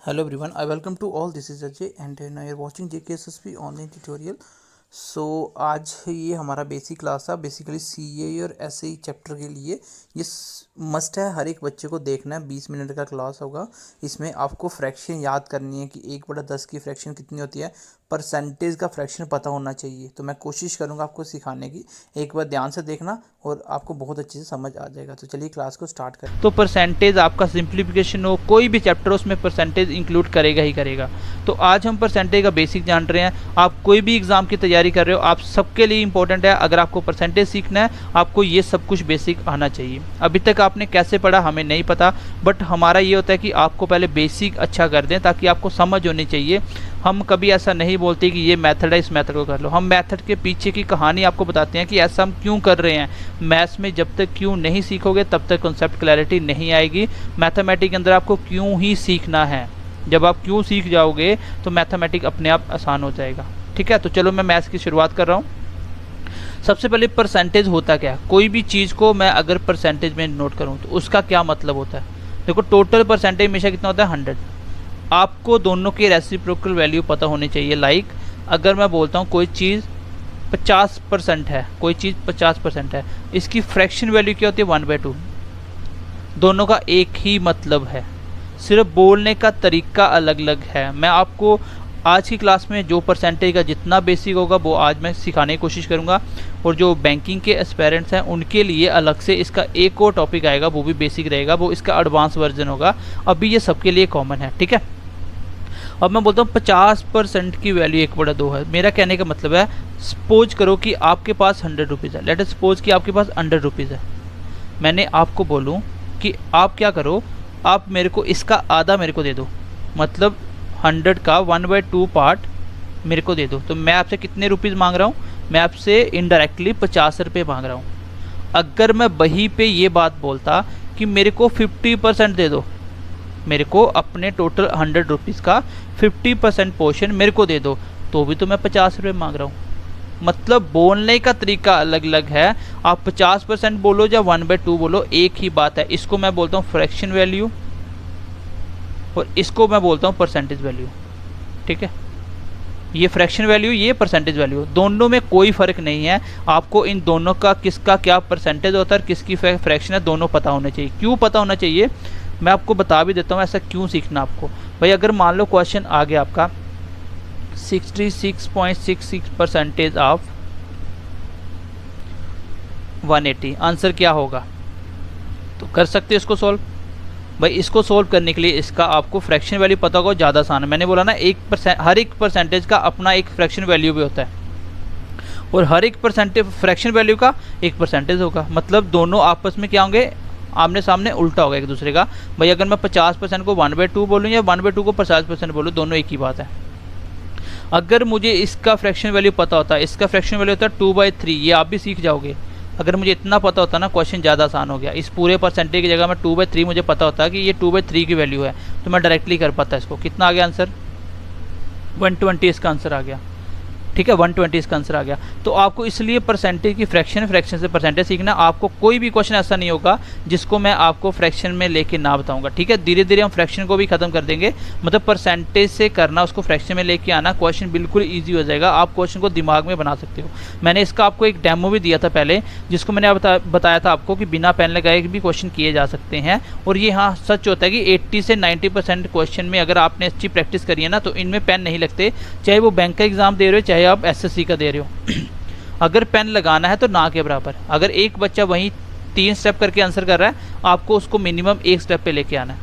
Hello everyone, I welcome to all. This is Ajay and now you're watching JKSSP online tutorial. आज ये हमारा basic class था। Basically CA और SAE chapter के लिए ये मस्ट है, हर एक बच्चे को देखना है। 20 मिनट का क्लास होगा। इसमें आपको फ्रैक्शन याद करनी है कि 1/10 की फ्रैक्शन कितनी होती है, परसेंटेज का फ्रैक्शन पता होना चाहिए। तो मैं कोशिश करूँगा आपको सिखाने की। एक बार ध्यान से देखना और आपको बहुत अच्छे से समझ आ जाएगा। तो चलिए क्लास को स्टार्ट करें। तो परसेंटेज आपका सिंप्लीफिकेशन हो, कोई भी चैप्टर हो, उसमें परसेंटेज इंक्लूड करेगा ही करेगा। तो आज हम परसेंटेज का बेसिक जान रहे हैं। आप कोई भी एग्जाम की तैयारी कर रहे हो, आप सबके लिए इंपॉर्टेंट है। अगर आपको परसेंटेज सीखना है, आपको ये सब कुछ बेसिक आना चाहिए। अभी तक आपने कैसे पढ़ा हमें नहीं पता, बट हमारा ये होता है कि आपको पहले बेसिक अच्छा कर दें ताकि आपको समझ होनी चाहिए। हम कभी ऐसा नहीं बोलते कि ये मेथड है, इस मेथड को कर लो। हम मेथड के पीछे की कहानी आपको बताते हैं कि ऐसा हम क्यों कर रहे हैं। मैथ्स में जब तक क्यों नहीं सीखोगे तब तक कॉन्सेप्ट क्लैरिटी नहीं आएगी। मैथमेटिक्स के अंदर आपको क्यों ही सीखना है। जब आप क्यों सीख जाओगे तो मैथमेटिक्स अपने आप आसान हो जाएगा। ठीक है, तो चलो मैं मैथ्स की शुरुआत कर रहा हूँ। सबसे पहले परसेंटेज होता क्या है। कोई भी चीज़ को मैं अगर परसेंटेज में नोट करूँ तो उसका क्या मतलब होता है। देखो, टोटल परसेंटेज हमेशा कितना होता है, 100। आपको दोनों की रेसिप्रोकल वैल्यू पता होनी चाहिए। लाइक अगर मैं बोलता हूँ कोई चीज़ 50% है, कोई चीज़ 50% है, इसकी फ्रैक्शन वैल्यू क्या होती है, 1/2। दोनों का एक ही मतलब है, सिर्फ बोलने का तरीका अलग अलग है। मैं आपको आज की क्लास में जो परसेंटेज का जितना बेसिक होगा वो आज मैं सिखाने की कोशिश करूंगा। और जो बैंकिंग के एस्पेरेंट्स हैं उनके लिए अलग से इसका एक और टॉपिक आएगा, वो भी बेसिक रहेगा, वो इसका एडवांस वर्जन होगा। अभी ये सबके लिए कॉमन है। ठीक है, अब मैं बोलता हूँ 50% की वैल्यू 1/2 है। मेरा कहने का मतलब है, सपोज करो कि आपके पास 100 रुपीज़ है। लेट अस सपोज कि आपके पास 100 रुपीज़ है। मैंने आपको बोलूँ कि आप क्या करो, आप मेरे को इसका आधा मेरे को दे दो, मतलब 100 का 1/2 पार्ट मेरे को दे दो। तो मैं आपसे कितने रुपीज़ मांग रहा हूँ, मैं आपसे इनडायरेक्टली 50 रुपये मांग रहा हूँ। अगर मैं वहीं पे ये बात बोलता कि मेरे को 50% दे दो, मेरे को अपने टोटल 100 रुपीज़ का 50% पोर्शन मेरे को दे दो, तो भी तो मैं 50 रुपये मांग रहा हूँ। मतलब बोलने का तरीका अलग अलग है। आप 50% बोलो या 1/2 बोलो, एक ही बात है। इसको मैं बोलता हूँ फ्रैक्शन वैल्यू और इसको मैं बोलता हूँ परसेंटेज वैल्यू। ठीक है, ये फ्रैक्शन वैल्यू, ये परसेंटेज वैल्यू, दोनों में कोई फ़र्क नहीं है। आपको इन दोनों का किसका क्या परसेंटेज होता है, किसकी फ्रैक्शन है, दोनों पता होने चाहिए। क्यों पता होना चाहिए, मैं आपको बता भी देता हूँ ऐसा क्यों सीखना आपको। भाई अगर मान लो क्वेश्चन आ गया आपका 66.66% ऑफ 180, आंसर क्या होगा, तो कर सकते हो इसको सॉल्व। भाई इसको सॉल्व करने के लिए इसका आपको फ्रैक्शन वैल्यू पता होगा, ज़्यादा आसान है। मैंने बोला ना, हर एक परसेंटेज का अपना एक फ्रैक्शन वैल्यू भी होता है और हर एक फ्रैक्शन वैल्यू का एक परसेंटेज होगा। मतलब दोनों आपस में क्या होंगे, आमने सामने उल्टा होगा एक दूसरे का। भाई अगर मैं 50% को 1/2 बोलूँ या 1/2 को 50% बोलूँ, दोनों एक ही बात है। अगर मुझे इसका फ्रैक्शन वैल्यू पता होता है, इसका फ्रैक्शन वैल्यू होता है 2/3, ये आप भी सीख जाओगे। अगर मुझे इतना पता होता ना, क्वेश्चन ज़्यादा आसान हो गया। इस पूरे परसेंटेज की जगह में 2/3 मुझे पता होता कि ये 2/3 की वैल्यू है, तो मैं डायरेक्टली कर पाता इसको। कितना आ गया आंसर, 120 इसका आंसर आ गया। ठीक है, 120 इसका आंसर आ गया। तो आपको इसलिए परसेंटेज की फ्रैक्शन से परसेंटेज सीखना। आपको कोई भी क्वेश्चन ऐसा नहीं होगा जिसको मैं आपको फ्रैक्शन में लेके ना बताऊंगा। ठीक है, धीरे धीरे हम फ्रैक्शन को भी खत्म कर देंगे। मतलब परसेंटेज से करना, उसको फ्रैक्शन में लेके आना, क्वेश्चन बिल्कुल ईजी हो जाएगा। आप क्वेश्चन को दिमाग में बना सकते हो। मैंने इसका आपको एक डेमो भी दिया था पहले, जिसको मैंने बताया था आपको कि बिना पेन लगाए भी क्वेश्चन किए जा सकते हैं। और ये हाँ सच होता है कि 80 से 90% क्वेश्चन में अगर आपने अच्छी प्रैक्टिस करी है ना, तो इनमें पेन नहीं लगते। चाहे वो बैंक का एग्जाम दे रहे हो, चाहे आप SSC का दे रहे हो। अगर पेन लगाना है तो ना के बराबर। अगर एक बच्चा वहीं 3 स्टेप करके आंसर कर रहा है, आपको उसको मिनिमम 1 स्टेप पे लेके आना है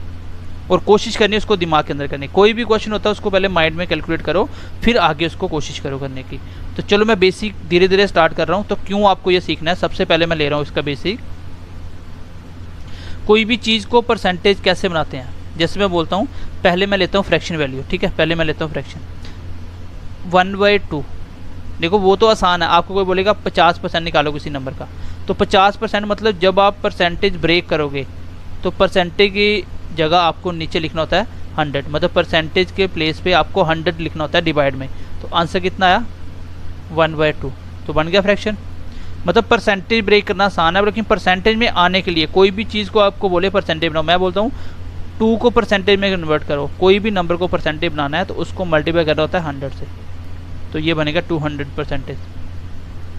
और कोशिश करनी है उसको दिमाग के अंदर करनी। कोई भी क्वेश्चन होता है उसको पहले माइंड में कैलकुलेट करो, फिर आगे उसको कोशिश करो करने की। तो चलो मैं बेसिक धीरे धीरे स्टार्ट कर रहा हूँ। तो क्यों आपको ये सीखना है, सबसे पहले मैं ले रहा हूँ इसका बेसिक। कोई भी चीज़ को परसेंटेज कैसे बनाते हैं, जैसे मैं बोलता हूँ, पहले मैं लेता हूँ फ्रैक्शन वैल्यू। ठीक है, पहले मैं लेता हूँ फ्रैक्शन 1/2। देखो वो तो आसान है। आपको कोई बोलेगा 50% निकालो किसी नंबर का, तो 50% मतलब जब आप परसेंटेज ब्रेक करोगे तो परसेंटेज की जगह आपको नीचे लिखना होता है 100। मतलब परसेंटेज के प्लेस पे आपको 100 लिखना होता है डिवाइड में। तो आंसर कितना आया, 1/2। तो बन गया फ्रैक्शन। मतलब परसेंटेज ब्रेक करना आसान है, लेकिन परसेंटेज में आने के लिए कोई भी चीज़ को आपको बोले परसेंटेज बनाओ, मैं बोलता हूँ 2 को परसेंटेज में कन्वर्ट करो, कोई भी नंबर को परसेंटेज बनाना है तो उसको मल्टीप्लाई करना होता है 100 से, तो ये बनेगा 200%।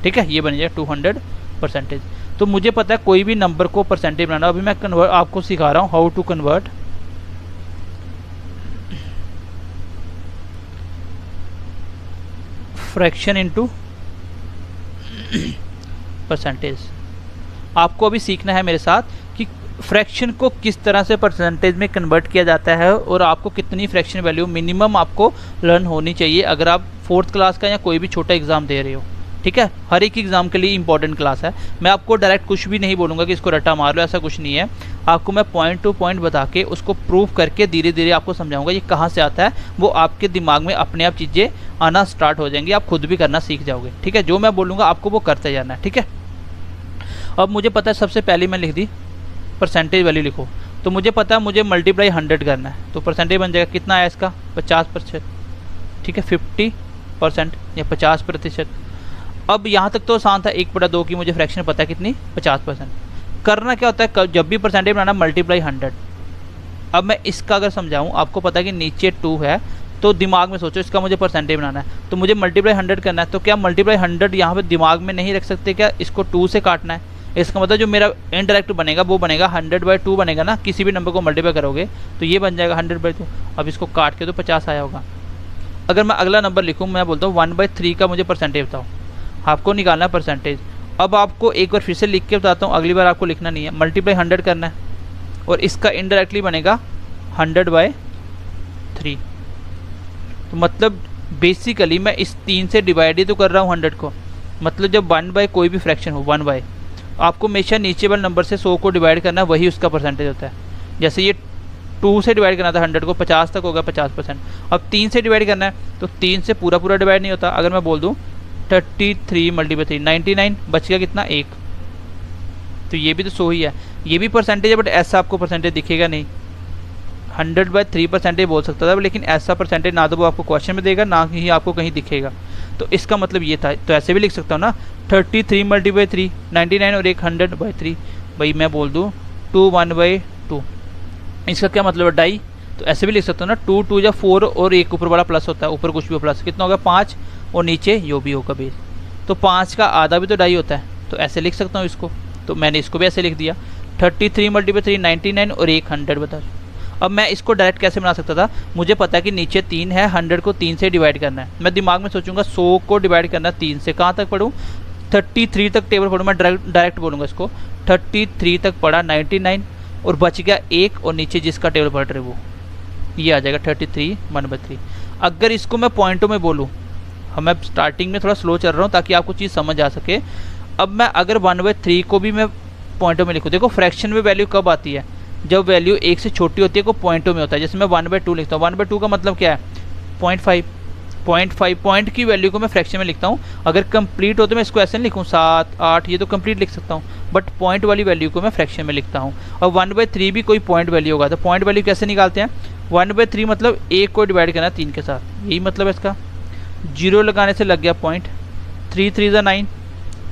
ठीक है, ये बनेगा 200%। तो मुझे पता है कोई भी नंबर को परसेंटेज बनाना। अभी मैं कन्वर्ट आपको सिखा रहा हूँ how to convert fraction into percentage. आपको अभी सीखना है मेरे साथ कि फ्रैक्शन को किस तरह से परसेंटेज में कन्वर्ट किया जाता है और आपको कितनी फ्रैक्शन वैल्यू मिनिमम आपको लर्न होनी चाहिए अगर आप 4th क्लास का या कोई भी छोटा एग्जाम दे रहे हो। ठीक है, हर एक एग्जाम के लिए इंपॉर्टेंट क्लास है। मैं आपको डायरेक्ट कुछ भी नहीं बोलूँगा कि इसको रट्टा मार लो, ऐसा कुछ नहीं है। आपको मैं पॉइंट टू पॉइंट बता के उसको प्रूव करके धीरे धीरे आपको समझाऊंगा ये कहाँ से आता है। वो आपके दिमाग में अपने आप चीज़ें आना स्टार्ट हो जाएंगी, आप खुद भी करना सीख जाओगे। ठीक है, जो मैं बोलूँगा आपको वो करते जाना है। ठीक है, अब मुझे पता है सबसे पहले मैं लिख दी परसेंटेज वैल्यू लिखो, तो मुझे पता है मुझे मल्टीप्लाई 100 करना है, तो परसेंटेज बन जाएगा कितना आया इसका 50%। ठीक है, 50% या 50%। अब यहाँ तक तो आसान था, 1/2 की मुझे फ्रैक्शन पता है कितनी 50%। करना क्या होता है जब भी परसेंटेज बनाना मल्टीप्लाई 100। अब मैं इसका अगर समझाऊँ, आपको पता है कि नीचे 2 है तो दिमाग में सोचो इसका मुझे परसेंटेज बनाना है, तो मुझे मल्टीप्लाई 100 करना है। तो क्या मल्टीप्लाई 100 यहाँ पे दिमाग में नहीं रख सकते क्या, इसको 2 से काटना है। इसका मतलब जो मेरा इनडायरेक्ट बनेगा वो बनेगा 100/2 बनेगा ना, किसी भी नंबर को मल्टीप्लाई करोगे तो ये बन जाएगा 100/2। अब इसको काट के तो 50 आया होगा। अगर मैं अगला नंबर लिखूँ, मैं बोलता हूँ 1/3 का मुझे परसेंटेज बताओ, आपको निकालना है परसेंटेज। अब आपको एक बार फिर से लिख के बताता हूँ, अगली बार आपको लिखना नहीं है, मल्टीप्लाई 100 करना है और इसका इनडायरेक्टली बनेगा 100/3। तो मतलब बेसिकली मैं इस 3 से डिवाइड ही तो कर रहा हूँ 100 को। मतलब जब 1/, कोई भी फ्रैक्शन हो 1/, आपको हमेशा नीचे वाले नंबर से 100 को डिवाइड करना है, वही उसका परसेंटेज होता है। जैसे ये 2 से डिवाइड करना था 100 को, 50 तक हो गया 50%। अब 3 से डिवाइड करना है तो 3 से पूरा पूरा डिवाइड नहीं होता। अगर मैं बोल दूँ 33 × 3 99, बच गया कितना 1, तो ये भी तो 100 ही है, ये भी परसेंटेज है, बट ऐसा आपको परसेंटेज दिखेगा नहीं। 100/3 परसेंटेज बोल सकता था, लेकिन ऐसा परसेंटेज ना तो वो आपको क्वेश्चन में देगा ना ही आपको कहीं दिखेगा। तो इसका मतलब ये था, तो ऐसे भी लिख सकता हूँ ना 33 × 3 99 और 100/3। भाई मैं बोल दूँ 2 1/2, इसका क्या मतलब है डाई। तो ऐसे भी लिख सकता हूँ ना 2 2 या 4 और एक ऊपर वाला प्लस होता है, ऊपर कुछ भी प्लस, कितना होगा 5 और नीचे यो भी होगा बेस, तो 5 का आधा भी तो डाई होता है। तो ऐसे लिख सकता हूँ इसको, तो मैंने इसको भी ऐसे लिख दिया 33 × 3 99 और 100 बता। अब मैं इसको डायरेक्ट कैसे बना सकता था, मुझे पता है कि नीचे 3 है, 100 को 3 से डिवाइड करना है। मैं दिमाग में सोचूंगा 100 को डिवाइड करना है 3 से, कहाँ तक पढ़ूँ 33 तक टेबल पढ़ूँ। मैं डायरेक्ट बोलूँगा इसको 33 तक पढ़ा 99 और बच गया 1 और नीचे जिसका टेबल पढ़ रहे वो ये आ जाएगा 33 1/3। अगर इसको मैं पॉइंटों में बोलूँ, मैं स्टार्टिंग में थोड़ा स्लो चल रहा हूँ ताकि आपको चीज़ समझ आ सके। अब मैं अगर 1/3 को भी मैं पॉइंटों में लिखूँ, देखो फ्रैक्शन में वैल्यू कब आती है, जब वैल्यू 1 से छोटी होती है को पॉइंटों में होता है। जैसे मैं 1/2 लिखता हूँ, 1/2 का मतलब क्या है 0.5 पॉइंट की वैल्यू को मैं फ्रैक्शन में लिखता हूँ। अगर कंप्लीट हो तो मैं इसको ऐसे नहीं लिखूँ 7 8, ये तो कंप्लीट लिख सकता हूँ, बट पॉइंट वाली वैल्यू को मैं फ्रैक्शन में लिखता हूँ। और 1/3 भी कोई पॉइंट वैल्यू होगा, तो पॉइंट वैल्यू कैसे निकालते हैं, 1/3 मतलब 1 को डिवाइड करना 3 के साथ, यही मतलब है इसका। 0 लगाने से लग गया पॉइंट, 3 3 9,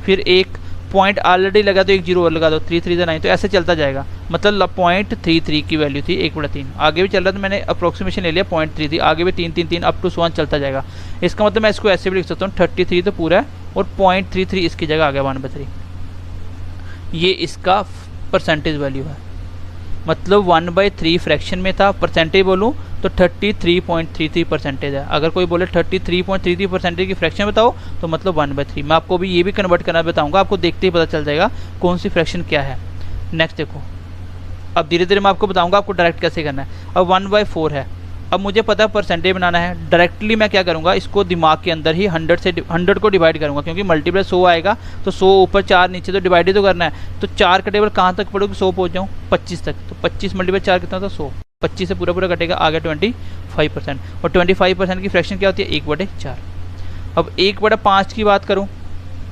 फिर एक पॉइंट ऑलरेडी लगा तो एक 0 और लगा दो, 3 3 9, तो ऐसे चलता जाएगा। मतलब 0.33 की वैल्यू थी 1/3, आगे भी चल रहा था, मैंने अप्रोक्सीमेशन ले लिया 0.33, आगे भी 3 3 3 अप टू 1 चलता जाएगा। इसका मतलब मैं इसको ऐसे भी लिख सकता हूँ 33 तो पूरा है और 0.33 इसकी जगह आ गया 1/3। ये इसका परसेंटेज वैल्यू है, मतलब 1/3 फ्रैक्शन में था, परसेंटेज बोलूँ तो 33.33% है। अगर कोई बोले 33.33% की फ्रैक्शन बताओ तो मतलब 1/3। मैं आपको भी ये भी कन्वर्ट करना बताऊंगा, आपको देखते ही पता चल जाएगा कौन सी फ्रैक्शन क्या है। नेक्स्ट देखो, अब धीरे धीरे मैं आपको बताऊंगा आपको डायरेक्ट कैसे करना है। अब 1/4 है, अब मुझे पता है परसेंटेज बनाना है, डायरेक्टली मैं क्या करूंगा, इसको दिमाग के अंदर ही 100 को डिवाइड करूंगा, क्योंकि मल्टीप्लाई 100 आएगा तो 100 ऊपर 4 नीचे तो डिवाइड ही तो करना है। तो 4 का टेबल कहाँ तक पढ़ोगे 100 पहुँच जाऊँ 25 तक, तो 25 × 4 कितना था 100, 25 से पूरा पूरा कटेगा, आ गया 25%। और 25% की फ्रैक्शन क्या होती है 1/4। अब 1/5 की बात करूँ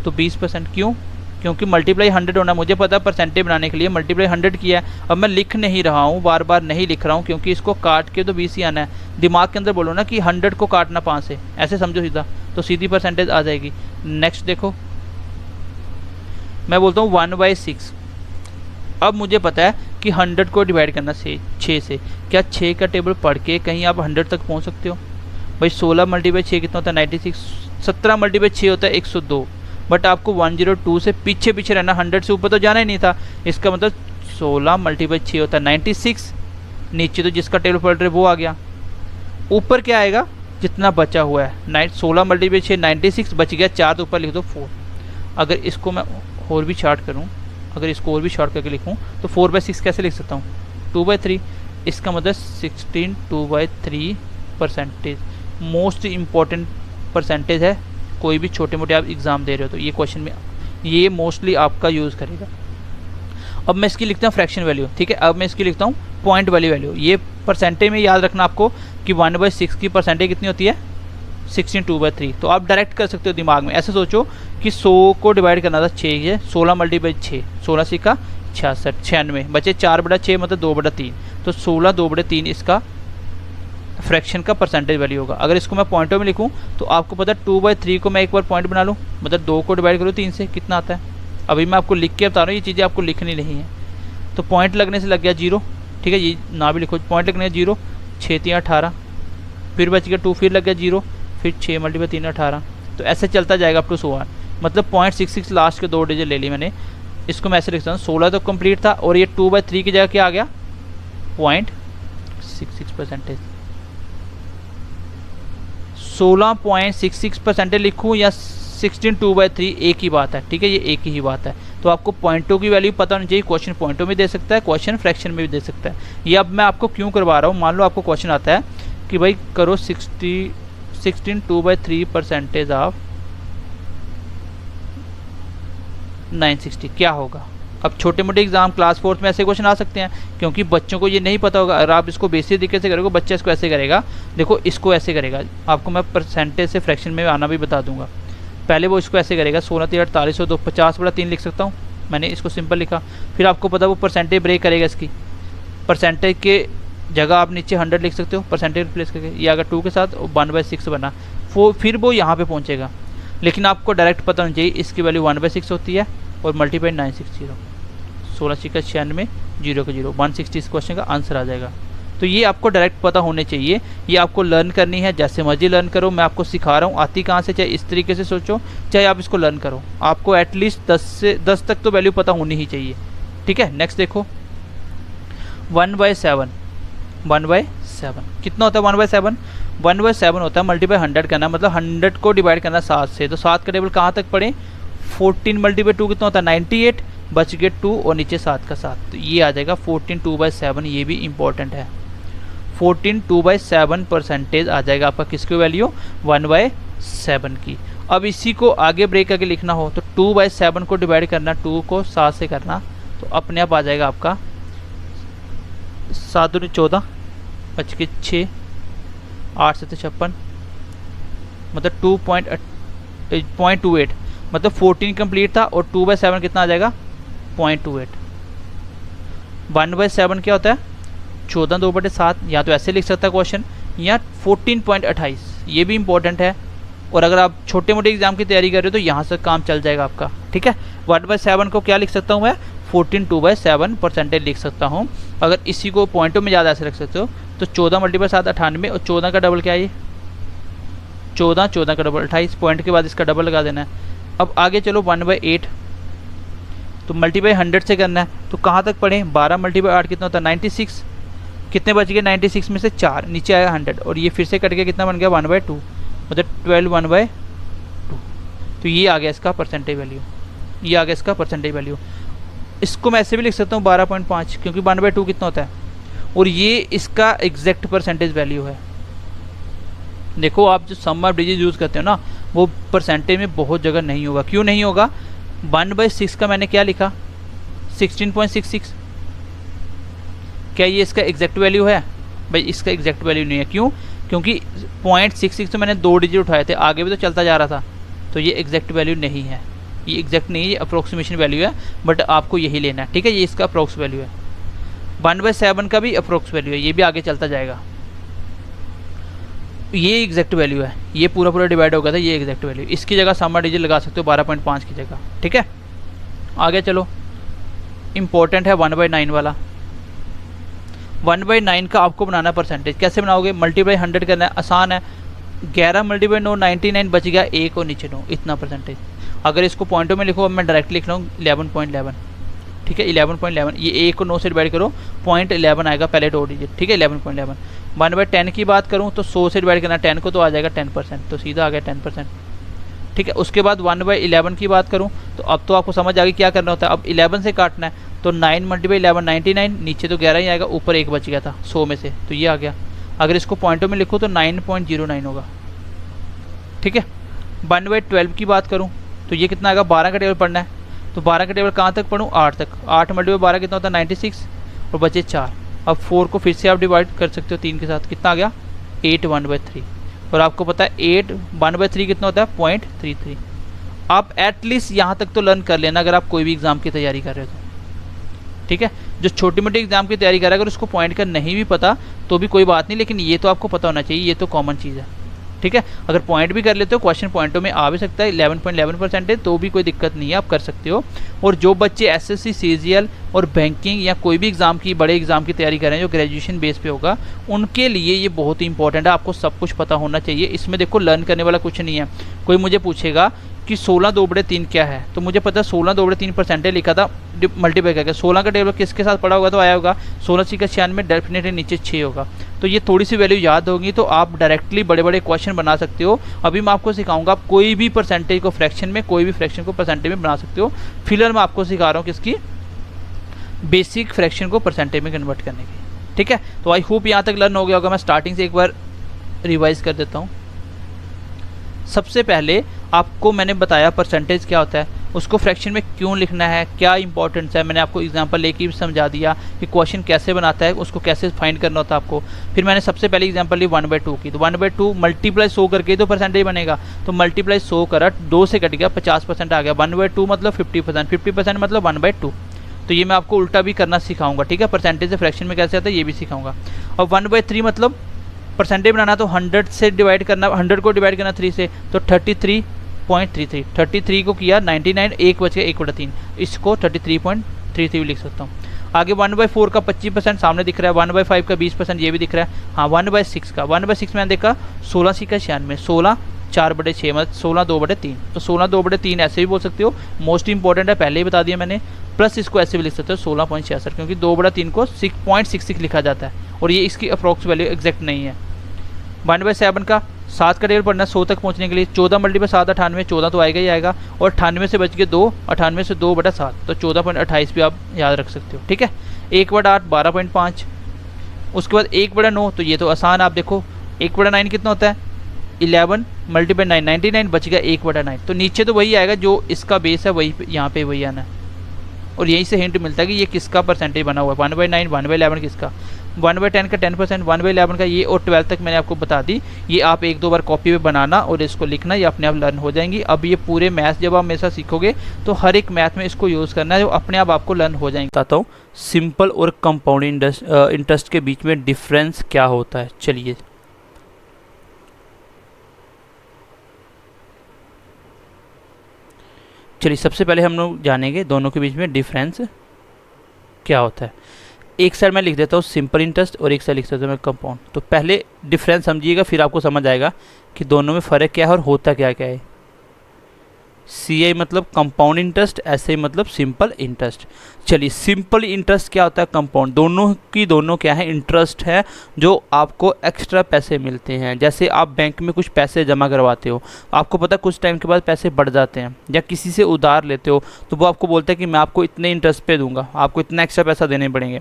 तो 20%। क्यों, क्योंकि मल्टीप्लाई 100 होना, मुझे पता है परसेंटेज बनाने के लिए मल्टीप्लाई 100 किया है। अब मैं लिख नहीं रहा हूँ, बार बार नहीं लिख रहा हूँ, क्योंकि इसको काट के तो 20 ही आना है। दिमाग के अंदर बोलो ना कि 100 को काटना 5 से, ऐसे समझो सीधा, तो सीधी परसेंटेज आ जाएगी। नेक्स्ट देखो, मैं बोलता हूँ 1/6। अब मुझे पता है कि 100 को डिवाइड करना 6 से, क्या 6 का टेबल पढ़ के कहीं आप 100 तक पहुंच सकते हो? भाई 16 मल्टीप्लाई 6 कितना होता है 96, 17 मल्टीप्लाई 6 होता है 102, बट आपको 102 से पीछे पीछे रहना, 100 से ऊपर तो जाना ही नहीं था। इसका मतलब 16 मल्टीप्लाई 6 होता है 96, नीचे तो जिसका टेबल पढ़ रहे वो आ गया, ऊपर क्या आएगा जितना बचा हुआ है 16 मल्टीप्लाई 6 96, बच गया 4, तो ऊपर लिख दो 4। अगर इसको मैं और भी शॉर्ट करूँ, अगर इसको और भी शॉर्ट करके लिखूँ तो 4/6 कैसे लिख सकता हूँ 2/3। इसका मतलब 16 2/3 परसेंटेज मोस्ट इम्पॉर्टेंट परसेंटेज है। कोई भी छोटे मोटे आप एग्ज़ाम दे रहे हो तो ये क्वेश्चन में ये मोस्टली आपका यूज़ करेगा। अब मैं इसकी लिखता हूँ फ्रैक्शन वैल्यू, ठीक है। अब मैं इसकी लिखता हूँ पॉइंट वाली वैल्यू। ये परसेंटेज में याद रखना आपको कि 1/6 की परसेंटेज कितनी होती है 16 2/3। तो आप डायरेक्ट कर सकते हो दिमाग में, ऐसे सोचो कि 100 को डिवाइड करना था 6 है, 16 मल्टीप्लाई 6, 16 6 का 66, 96 बचे 4/6 मतलब 2/3, तो 16 2/3 इसका फ्रैक्शन का परसेंटेज वैल्यू होगा। अगर इसको मैं पॉइंटों में लिखूं तो आपको पता है 2/3 को मैं एक बार पॉइंट बना लूं, मतलब 2 को डिवाइड करूँ 3 से कितना आता है। अभी मैं आपको लिख के बता रहा हूँ, ये चीज़ें आपको लिखनी नहीं है। तो पॉइंट लगने से लग गया 0, ठीक है, ये ना भी लिखो, पॉइंट लगने 0, 6 3 18, फिर बच गया 2, फिर लग गया 0, फिर 6 मल्टीप्लाई 3 18, तो ऐसे चलता जाएगा अप टू 100। मतलब 0.66 लास्ट के 2 डिजिट ले ली मैंने। इसको मैं ऐसे लिखता हूँ 16 तो कंप्लीट था और ये 2/3 की जगह क्या आ गया 0.66 परसेंटेज। 16.66 परसेंटेज लिखूँ या 16 2/3 एक ही बात है, ठीक है, ये एक ही बात है। तो आपको पॉइंटों की वैल्यू पता होनी चाहिए। क्वेश्चन पॉइंटों में दे सकता है, क्वेश्चन फ्रैक्शन में भी दे सकता है। ये अब मैं आपको क्यों करवा रहा हूँ, मान लो आपको क्वेश्चन आता है कि भाई करो 16 2/3 परसेंटेज ऑफ 960 क्या होगा। अब छोटे मोटे एग्जाम क्लास 4 में ऐसे क्वेश्चन आ सकते हैं, क्योंकि बच्चों को ये नहीं पता होगा। अगर आप इसको बेसिक तरीके से करोगे, बच्चा इसको ऐसे करेगा, देखो इसको ऐसे करेगा। आपको मैं परसेंटेज से फ्रैक्शन में आना भी बता दूंगा। पहले वो इसको ऐसे करेगा 16 3 48 और 50/3 लिख सकता हूँ, मैंने इसको सिंपल लिखा। फिर आपको पता वो परसेंटेज ब्रेक करेगा, इसकी परसेंटेज के जगह आप नीचे 100 लिख सकते हो परसेंटेज रिप्लेस करके। ये अगर 2 के साथ 1/6 बना, फिर वो यहाँ पे पहुँचेगा। लेकिन आपको डायरेक्ट पता होना चाहिए इसकी वैल्यू 1/6 होती है और मल्टीप्लाई 960, 16 6 का 96, 0 का 0, 160 इस क्वेश्चन का आंसर आ जाएगा। तो ये आपको डायरेक्ट पता होने चाहिए। ये आपको लर्न करनी है, जैसे मर्जी लर्न करो। मैं आपको सिखा रहा हूँ, आती कहाँ से, चाहे इस तरीके से सोचो, चाहे आप इसको लर्न करो। आपको एटलीस्ट 10 तक तो वैल्यू पता होनी ही चाहिए, ठीक है। नेक्स्ट देखो 1/7, 1/7 कितना होता है 1/7? 1/7 होता है मल्टीप्लाई 100 करना, मतलब 100 को डिवाइड करना 7 से। तो 7 का टेबल कहाँ तक पढ़े, 14 मल्टीप्लाई 2 कितना होता है 98, बच गए 2 और नीचे 7 का 7, तो ये आ जाएगा 14 2/7। ये भी इंपॉर्टेंट है, 14 2/7 परसेंटेज आ जाएगा आपका किसकी वैल्यू 1/7 की। अब इसी को आगे ब्रेक करके लिखना हो तो 2/7 को डिवाइड करना, 2 को 7 से करना, तो अपने आप आ जाएगा आपका 7 दूनी 14, बच के 6, 8 से 56, मतलब 2.28, मतलब 14 कंप्लीट था और 2/7 कितना आ जाएगा 0.28। 1/7 क्या होता है 14 2/7, या तो ऐसे लिख सकता है क्वेश्चन, या 14.28, ये भी इंपॉर्टेंट है। और अगर आप छोटे मोटे एग्जाम की तैयारी कर रहे हो तो यहाँ से काम चल जाएगा आपका, ठीक है। 1/7 को क्या लिख सकता हूँ मैं 14 2/7 परसेंटेज लिख सकता हूँ। अगर इसी को पॉइंटों में ज़्यादा ऐसे रख सकते हो तो 14 मल्टीप्लाई 7 98, और 14 का डबल क्या है ये 14, 14 का डबल 28, पॉइंट के बाद इसका डबल लगा देना है। अब आगे चलो 1/8, तो मल्टीप्लाई 100 से करना है, तो कहाँ तक पढ़ें 12 मल्टीप्लाई 8 कितना होता है 96, कितने बच गए 96 में से 4, नीचे आया 100, और ये फिर से कट के कितना बन गया 1/2, मतलब 12 1/2। तो ये आ गया इसका परसेंटेज वैल्यू, ये आ गया इसका परसेंटेज वैल्यू। इसको मैं ऐसे भी लिख सकता हूँ 12.5, क्योंकि 1/2 कितना होता है, और ये इसका एग्जैक्ट परसेंटेज वैल्यू है। देखो आप जो सम ऑफ डिजिट यूज़ करते हो ना, वो परसेंटेज में बहुत जगह नहीं होगा। क्यों नहीं होगा, 1/6 का मैंने क्या लिखा 16.66, क्या ये इसका एग्जैक्ट वैल्यू है भाई, इसका एग्जैक्ट वैल्यू नहीं है। क्यों, क्योंकि 0.66 तो मैंने 2 डिजिट उठाए थे, आगे भी तो चलता जा रहा था, तो ये एग्जैक्ट वैल्यू नहीं है, ये एग्जैक्ट नहीं है, ये अप्रोक्सीमेशन वैल्यू है, बट आपको यही लेना है, ठीक है। ये इसका अप्रोक्स वैल्यू है, 1/7 का भी अप्रोक्स वैल्यू है, ये भी आगे चलता जाएगा। ये एग्जैक्ट वैल्यू है, ये पूरा पूरा डिवाइड हो गया था, ये एग्जैक्ट वैल्यू, इसकी जगह सम डिजिट लगा सकते हो 12.5 की जगह, ठीक है। आगे चलो, इम्पोर्टेंट है 1/9 वाला। 1/9 का आपको बनाना परसेंटेज। कैसे बनाओगे? मल्टीप्लाई 100 करना है, आसान है। 11 मल्टीप्लाई 9 99 बच गया, 1 और नीचे 9, इतना परसेंटेज। अगर इसको पॉइंटों में लिखो, अब मैं डायरेक्ट लिख रहा हूँ 11.11, ठीक है 11.11। ये 1 को 9 से डिवाइड करो, 0.11 आएगा पहले 2 डिजिट, ठीक है 11.11। 1/10 की बात करूँ तो 100 से डिवाइड करना 10 को, तो आ जाएगा 10%, तो सीधा आ गया 10%, ठीक है। उसके बाद 1/11 की बात करूँ तो अब तो आपको समझ आ गई क्या करना होता है। अब 11 से काटना है, तो 9 मल्टीप्लाई 11 99, नीचे तो 11 ही आएगा, ऊपर 1 बच गया था 100 में से, तो ये आ गया। अगर इसको पॉइंटों में लिखो तो 9.09 होगा, ठीक है। 1/12 की बात करूँ तो ये कितना आएगा? 12 का टेबल पढ़ना है, तो 12 का टेबल कहाँ तक पढ़ूँ? 8 तक। 8 मल्टीप्लाई 12 कितना होता है? 96, और बचे 4। अब 4 को फिर से आप डिवाइड कर सकते हो 3 के साथ, कितना आ गया? 8 1/3। और आपको पता है 8 1/3 कितना होता है? 0.33। आप एटलीस्ट यहाँ तक तो लर्न कर लेना अगर आप कोई भी एग्ज़ाम की तैयारी कर रहे हो तो, ठीक है। जो छोटी मोटी एग्ज़ाम की तैयारी कर रहा है, अगर उसको पॉइंट का नहीं भी पता तो भी कोई बात नहीं, लेकिन ये तो आपको पता होना चाहिए, ये तो कॉमन चीज़ है, ठीक है। अगर पॉइंट भी कर लेते हो, क्वेश्चन पॉइंटों में आ भी सकता है, 11.11% तो भी कोई दिक्कत नहीं है, आप कर सकते हो। और जो बच्चे एसएससी सीजीएल और बैंकिंग या कोई भी एग्ज़ाम की, बड़े एग्ज़ाम की तैयारी कर रहे हैं जो ग्रेजुएशन बेस पे होगा, उनके लिए ये बहुत ही इंपॉर्टेंट है, आपको सब कुछ पता होना चाहिए। इसमें देखो लर्न करने वाला कुछ नहीं है। कोई मुझे पूछेगा कि 16 2/3 क्या है, तो मुझे पता है 16 2/3 परसेंटेज लिखा था मल्टीप्लाई करके। 16 का टेबल किसके साथ पड़ा होगा? तो आया होगा 16 × 96, डेफिनेटली नीचे 6 होगा। तो ये थोड़ी सी वैल्यू याद होगी तो आप डायरेक्टली बड़े बड़े क्वेश्चन बना सकते हो। अभी मैं आपको सिखाऊंगा, आप कोई भी परसेंटेज को फ्रैक्शन में, कोई भी फ्रैक्शन को परसेंटेज में बना सकते हो। फिलहाल मैं आपको सिखा रहा हूँ किसकी? बेसिक फ्रैक्शन को परसेंटेज में कन्वर्ट करने की, ठीक है। तो आई होप यहाँ तक लर्न हो गया होगा। मैं स्टार्टिंग से एक बार रिवाइज कर देता हूँ। सबसे पहले आपको मैंने बताया परसेंटेज क्या होता है, उसको फ्रैक्शन में क्यों लिखना है, क्या इंपॉर्टेंस है, मैंने आपको एग्जांपल लेके भी समझा दिया कि क्वेश्चन कैसे बनाता है, उसको कैसे फाइंड करना होता है आपको। फिर मैंने सबसे पहले एग्जांपल ली 1/2 की, तो 1/2 मल्टीप्लाई 100 करके तो परसेंटेज बनेगा, तो मल्टीप्लाई 100 करा, 2 से कट गया, 50% आ गया। 1/2 मतलब 50%, 50% मतलब 1/2। तो ये मैं आपको उल्टा भी करना सिखाऊंगा, ठीक है। परसेंटेज से फ्रैक्शन में कैसे आता है ये भी सिखाऊंगा। और 1/3 मतलब परसेंटेज बनाना, तो 100 से डिवाइड करना, 100 को डिवाइड करना 3 से, तो 33.33। 33 को किया 99, 1 बच गया 1/3, इसको 33.33 भी लिख सकता हूँ। आगे 1/4 का 25% सामने दिख रहा है, 1/5 का 20% ये भी दिख रहा है। हाँ 1/6 का, 1/6 मैंने देखा 16 × 96, 16 4/6 मतलब 16 2/3, तो 16 2/3 ऐसे भी बोल सकते हो, मोस्ट इंपॉर्टेंट है, पहले ही बता दिया मैंने। प्लस इसको ऐसे भी लिख सकते हो 16.66, क्योंकि 2/3 को 6.66 लिखा जाता है और ये इसकी अप्रॉक्स वैल्यू एग्जैक्ट नहीं है। 1/7 का 7 का टेबल पढ़ना 100 तक पहुंचने के लिए, 14 मल्टीप्लाई 7 98, 14 तो आएगा ही आएगा, और 98 से बच गए 2, 98 से 2/7, तो 14.28 भी आप याद रख सकते हो, ठीक है। 1/8 12.5, उसके बाद 1/9, तो ये तो आसान, आप देखो 1/9 कितना होता है? 11 मल्टीप्लाई 9 99, बच गया 1/9, तो नीचे तो वही आएगा जो इसका बेस है, वही यहाँ पे वही आना है। और यहीं से हिंट मिलता है कि ये किसका परसेंटेज बना हुआ है, 1/9 1/11 किसका, 1/10 का 10%, 1/11 का ये, और 12 तक मैंने आपको बता दी। ये आप 1-2 बार कॉपी पे बनाना और इसको लिखना, ये अपने आप लर्न हो जाएंगी। अब ये पूरे मैथ जब आप मेरे साथ सीखोगे तो हर एक मैथ में इसको यूज़ करना है, जो अपने आप आपको लर्न हो जाएंगे। बताता हूँ सिंपल और कंपाउंड इंटरेस्ट के बीच में डिफरेंस क्या होता है। चलिए सबसे पहले हम लोग जानेंगे दोनों के बीच में डिफरेंस क्या होता है। एक साइड मैं लिख देता हूँ सिंपल इंटरेस्ट और एक साइड लिख देता हूँ मैं कंपाउंड। तो पहले डिफरेंस समझिएगा, फिर आपको समझ आएगा कि दोनों में फ़र्क क्या है और होता क्या क्या है। CI मतलब कंपाउंड इंटरेस्ट, SI मतलब सिंपल इंटरेस्ट। चलिए सिंपल इंटरेस्ट क्या होता है, कंपाउंड, दोनों की दोनों क्या है, इंटरेस्ट है जो आपको एक्स्ट्रा पैसे मिलते हैं। जैसे आप बैंक में कुछ पैसे जमा करवाते हो, आपको पता है कुछ टाइम के बाद पैसे बढ़ जाते हैं, या किसी से उधार लेते हो तो वो आपको बोलता है कि मैं आपको इतने इंटरेस्ट पे दूंगा, आपको इतना एक्स्ट्रा पैसा देने पड़ेंगे।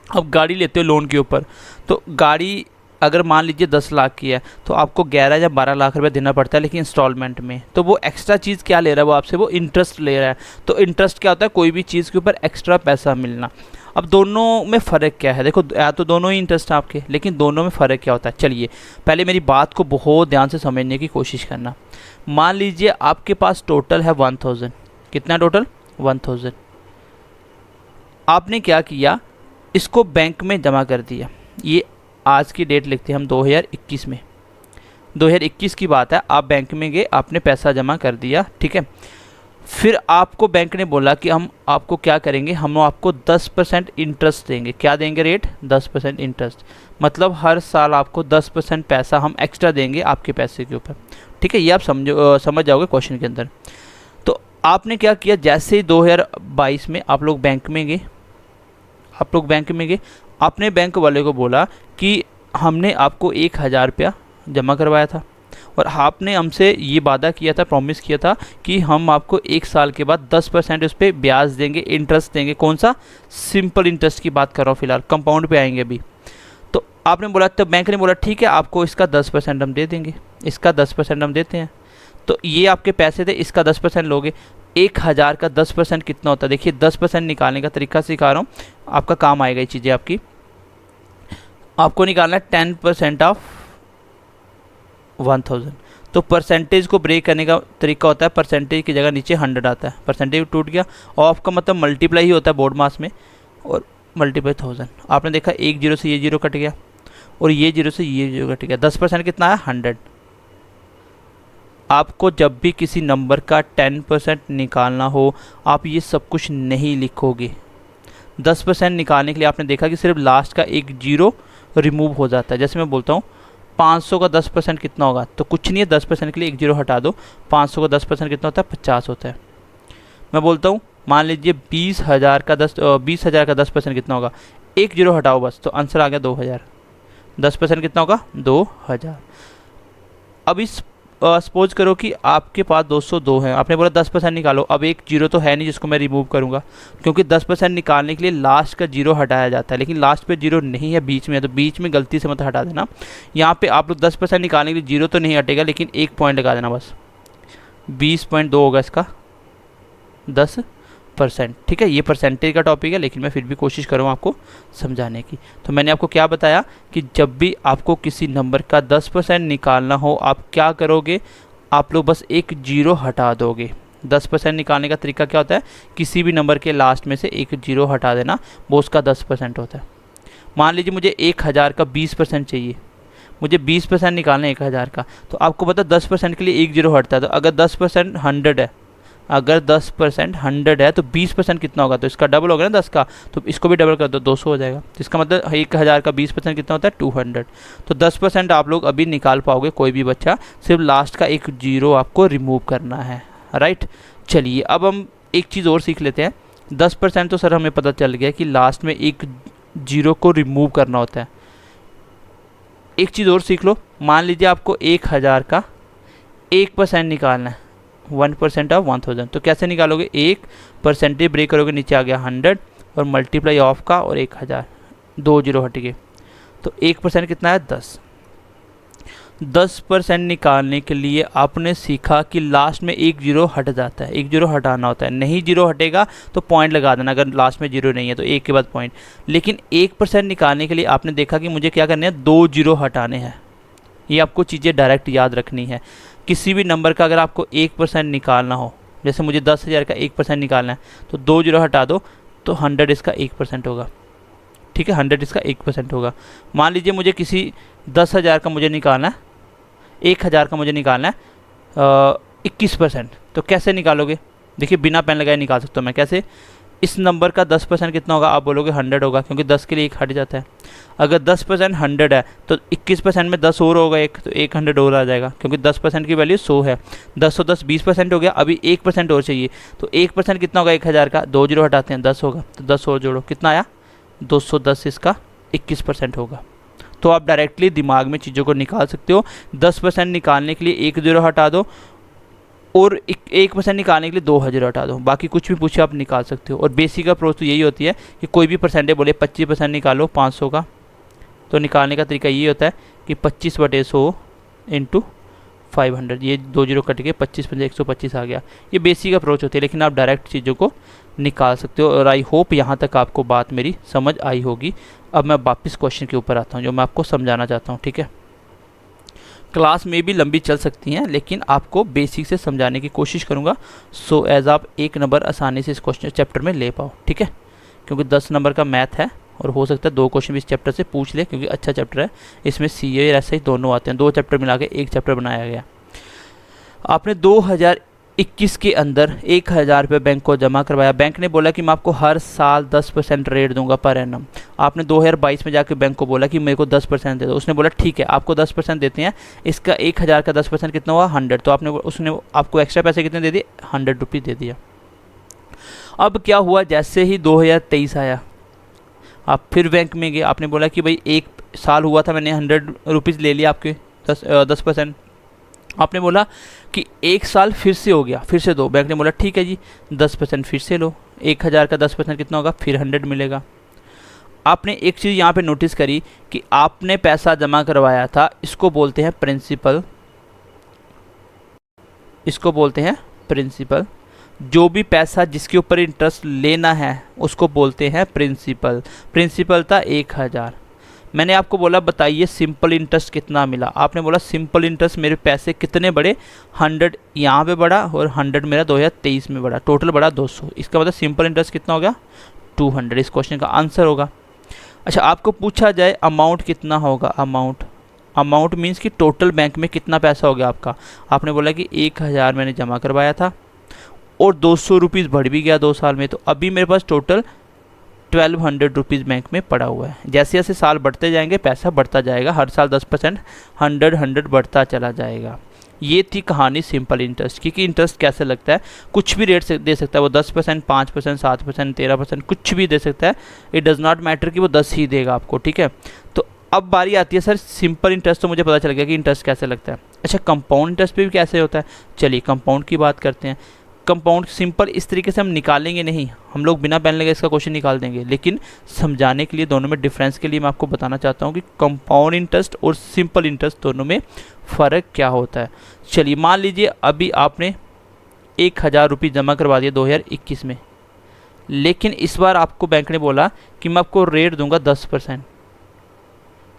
अब गाड़ी लेते हो लोन के ऊपर, तो गाड़ी अगर मान लीजिए 10 लाख की है तो आपको 11 या 12 लाख रुपए देना पड़ता है, लेकिन इंस्टॉलमेंट में। तो वो एक्स्ट्रा चीज़ क्या ले रहा है, वो आपसे वो इंटरेस्ट ले रहा है। तो इंटरेस्ट क्या होता है, कोई भी चीज़ के ऊपर एक्स्ट्रा पैसा मिलना। अब दोनों में फ़र्क क्या है, देखो या तो दोनों ही इंटरेस्ट आपके, लेकिन दोनों में फ़र्क क्या होता है। चलिए पहले मेरी बात को बहुत ध्यान से समझने की कोशिश करना। मान लीजिए आपके पास टोटल है 1000, कितना टोटल 1000। आपने क्या किया, इसको बैंक में जमा कर दिया। ये आज की डेट लिखते हैं हम 2021 में, 2021 की बात है। आप बैंक में गए, आपने पैसा जमा कर दिया, ठीक है। फिर आपको बैंक ने बोला कि हम आपको क्या करेंगे, हम आपको 10% इंटरेस्ट देंगे। क्या देंगे रेट? 10% इंटरेस्ट। मतलब हर साल आपको 10% पैसा हम एक्स्ट्रा देंगे आपके पैसे के ऊपर। ठीक है, ये आप समझ जाओगे क्वेश्चन के अंदर। तो आपने क्या किया, जैसे ही 2022 में आप लोग बैंक में गए, आपने बैंक वाले को बोला कि हमने आपको 1000 रुपया जमा करवाया था और आपने हमसे ये वादा किया था, प्रॉमिस किया था कि हम आपको 1 साल के बाद 10% उस पर ब्याज देंगे, इंटरेस्ट देंगे। कौन सा? सिंपल इंटरेस्ट की बात कर रहा हूँ फिलहाल, कंपाउंड पे आएंगे अभी। तो आपने बोला, तो बैंक ने बोला ठीक है आपको इसका 10% हम दे देंगे, इसका 10% हम देते हैं। तो ये आपके पैसे थे, इसका 10% लोगे। 1000 का 10% कितना होता है? देखिए 10% निकालने का तरीका सिखा रहा हूँ, आपका काम आएगा ये चीज़ें आपकी। आपको निकालना है 10% ऑफ 1000। तो परसेंटेज को ब्रेक करने का तरीका होता है, परसेंटेज की जगह नीचे 100 आता है, परसेंटेज टूट गया। ऑफ का मतलब मल्टीप्लाई ही होता है बोर्ड मास में, और मल्टीप्लाई 1000। आपने देखा एक जीरो से ये जीरो कट गया और ये जीरो से ये जीरो कट गया। 10% कितना है? 100। आपको जब भी किसी नंबर का 10% निकालना हो, आप ये सब कुछ नहीं लिखोगे। 10% निकालने के लिए आपने देखा कि सिर्फ लास्ट का एक जीरो रिमूव हो जाता है। जैसे मैं बोलता हूँ 500 का 10% कितना होगा, तो कुछ नहीं है, 10% के लिए एक जीरो हटा दो। 500 का 10% कितना होता है? 50 होता है। मैं बोलता हूँ मान लीजिए 20,000 का 10% कितना होगा? एक जीरो हटाओ बस, तो आंसर आ गया 2000। 10% कितना होगा? 2000। अब इस सपोज करो कि आपके पास 202 है, आपने बोला 10% निकालो। अब एक जीरो तो है नहीं जिसको मैं रिमूव करूंगा, क्योंकि 10% निकालने के लिए लास्ट का जीरो हटाया जाता है, लेकिन लास्ट पे जीरो नहीं है, बीच में है, तो बीच में गलती से मत हटा देना। यहाँ पे आप लोग 10% निकालने के लिए जीरो तो नहीं हटेगा, लेकिन एक पॉइंट लगा देना बस। 20.2 होगा इसका 10%। ठीक है, ये परसेंटेज का टॉपिक है, लेकिन मैं फिर भी कोशिश करूँ आपको समझाने की। तो मैंने आपको क्या बताया कि जब भी आपको किसी नंबर का 10% निकालना हो, आप क्या करोगे? आप लोग बस एक जीरो हटा दोगे। 10% निकालने का तरीका क्या होता है? किसी भी नंबर के लास्ट में से एक जीरो हटा देना, वो उसका 10% होता है। मान लीजिए मुझे 1000 का 20% चाहिए, मुझे 20% निकालना है 1000 का, तो आपको पता 10% के लिए एक जीरो हटता है। तो अगर 10% 100 है, अगर 10% 100 है, तो 20% कितना होगा? तो इसका डबल होगा ना 10 का, तो इसको भी डबल कर दो, 200 हो जाएगा। तो इसका मतलब 1000 का 20% कितना होता है? 200। तो 10% आप लोग अभी निकाल पाओगे कोई भी बच्चा, सिर्फ लास्ट का एक जीरो आपको रिमूव करना है। राइट, चलिए अब हम एक चीज़ और सीख लेते हैं। 10% तो सर हमें पता चल गया कि लास्ट में एक जीरो को रिमूव करना होता है। एक चीज़ और सीख लो, मान लीजिए आपको 1000 का 1% निकालना है, 1% ऑफ 1000। तो कैसे निकालोगे? 1% ब्रेक करोगे, नीचे आ गया 100 और मल्टीप्लाई ऑफ का और 1000, 2 जीरो हट गए। तो 1% कितना है? 10। 10% निकालने के लिए आपने सीखा कि लास्ट में एक जीरो हट जाता है, एक जीरो हटाना होता है। नहीं जीरो हटेगा तो पॉइंट लगा देना, अगर लास्ट में जीरो नहीं है तो एक के बाद पॉइंट। लेकिन 1% निकालने के लिए आपने देखा कि मुझे क्या करने हैं? 2 जीरो हटाने हैं। ये आपको चीज़ें डायरेक्ट याद रखनी है। किसी भी नंबर का अगर आपको 1% निकालना हो, जैसे मुझे 10,000 का 1% निकालना है, तो 2 जीरो हटा दो, तो 100 इसका 1% होगा। ठीक है, 100 इसका 1% होगा। मान लीजिए मुझे किसी 10,000 का मुझे निकालना है, 1000 का मुझे निकालना है 21%। तो कैसे निकालोगे? देखिए बिना पेन लगाए निकाल सकता हूँ मैं। कैसे? इस नंबर का 10% कितना होगा? आप बोलोगे 100 होगा, क्योंकि 10 के लिए एक हट जाता है। अगर 10% 100 है तो 21% में 10 और होगा, एक तो 100 और आ जाएगा, क्योंकि 10% की वैल्यू 100 है। 10 और 10 20% हो गया, अभी 1% और चाहिए। तो 1% कितना होगा 1000 का? 2 जीरो हटाते हैं, 10 होगा, तो 10 और जोड़ो, कितना आया? 210 इसका 21% होगा। तो आप डायरेक्टली दिमाग में चीज़ों को निकाल सकते हो। 10% निकालने के लिए एक जीरो हटा दो और 1% निकालने के लिए 2000 हटा दो, बाकी कुछ भी पूछे आप निकाल सकते हो। और बेसिक अप्रोच तो यही होती है कि कोई भी परसेंटेज बोले 25% निकालो 500 का, तो निकालने का तरीका ये होता है कि 25/100 इंटू 500, ये 2 जीरो कट के 25/125 आ गया। ये बेसिक अप्रोच होती है, लेकिन आप डायरेक्ट चीज़ों को निकाल सकते हो। और आई होप यहाँ तक आपको बात मेरी समझ आई होगी। अब मैं वापस क्वेश्चन के ऊपर आता हूँ जो मैं आपको समझाना चाहता हूँ। ठीक है, क्लास में भी लंबी चल सकती हैं, लेकिन आपको बेसिक से समझाने की कोशिश करूँगा, सो एज आप एक नंबर आसानी से इस क्वेश्चन चैप्टर में ले पाओ। ठीक है, क्योंकि 10 नंबर का मैथ है और हो सकता है 2 क्वेश्चन भी इस चैप्टर से पूछ ले, क्योंकि अच्छा चैप्टर है। इसमें CA और SI दोनों आते हैं, 2 चैप्टर मिला के एक चैप्टर बनाया गया। आपने 2021 के अंदर 1000 रुपये बैंक को जमा करवाया। बैंक ने बोला कि मैं आपको हर साल 10% रेट दूंगा पर एनम। आपने 2022 में जाकर बैंक को बोला कि मेरे को 10% दे दो। उसने बोला ठीक है आपको 10% देते हैं। इसका 1000 का 10% कितना हुआ 100। तो उसने आपको एक्स्ट्रा पैसे कितने दे दिए 100 रुपीज़ दे दिया। अब क्या हुआ, जैसे ही 2023 आया आप फिर बैंक में गए, आपने बोला कि भाई 1 साल हुआ था मैंने 100 रुपीज़ ले लिया आपके 10%। आपने बोला कि 1 साल फिर से हो गया, फिर से दो। बैंक ने बोला ठीक है जी 10% फिर से लो। 1000 का 10% कितना होगा फिर 100 मिलेगा। आपने एक चीज़ यहाँ पे नोटिस करी कि आपने पैसा जमा करवाया था, इसको बोलते हैं प्रिंसिपल, इसको बोलते हैं प्रिंसिपल। जो भी पैसा जिसके ऊपर इंटरेस्ट लेना है उसको बोलते हैं प्रिंसिपल। प्रिंसिपल था 1000। मैंने आपको बोला बताइए सिंपल इंटरेस्ट कितना मिला। आपने बोला सिंपल इंटरेस्ट मेरे पैसे कितने बढ़े 100 यहाँ पे बढ़ा और 100 मेरा 2023 में बढ़ा, टोटल बढ़ा 200। इसका मतलब सिंपल इंटरेस्ट कितना हो गया 200। इस क्वेश्चन का आंसर होगा। अच्छा आपको पूछा जाए अमाउंट कितना होगा, अमाउंट मीन्स कि टोटल बैंक में कितना पैसा हो गया आपका। आपने बोला कि 1000 मैंने जमा करवाया था और 200 रुपीज़ बढ़ भी गया 2 साल में, तो अभी मेरे पास टोटल 1200 रुपीज़ बैंक में पड़ा हुआ है। जैसे जैसे साल बढ़ते जाएंगे पैसा बढ़ता जाएगा, हर साल 10% 100 बढ़ता चला जाएगा। ये थी कहानी सिंपल इंटरेस्ट की कि इंटरेस्ट कैसे लगता है। कुछ भी रेट दे सकता है वो 10%, 5%, 7%, 13%, कुछ भी दे सकता है। इट डज़ नॉट मैटर कि वो 10 ही देगा आपको, ठीक है। तो अब बारी आती है सर सिंपल इंटरेस्ट, तो मुझे पता चल गया कि इंटरेस्ट कैसे लगता है। अच्छा कंपाउंड इंटरेस्ट पे भी कैसे होता है, चलिए कंपाउंड की बात करते हैं। कंपाउंड सिंपल इस तरीके से हम निकालेंगे नहीं, हम लोग बिना पेन लगे इसका क्वेश्चन निकाल देंगे, लेकिन समझाने के लिए दोनों में डिफरेंस के लिए मैं आपको बताना चाहता हूँ कि कंपाउंड इंटरेस्ट और सिंपल इंटरेस्ट दोनों में फ़र्क क्या होता है। चलिए मान लीजिए अभी आपने 1000 रुपये जमा करवा दिया 2021 में, लेकिन इस बार आपको बैंक ने बोला कि मैं आपको रेट दूंगा 10%।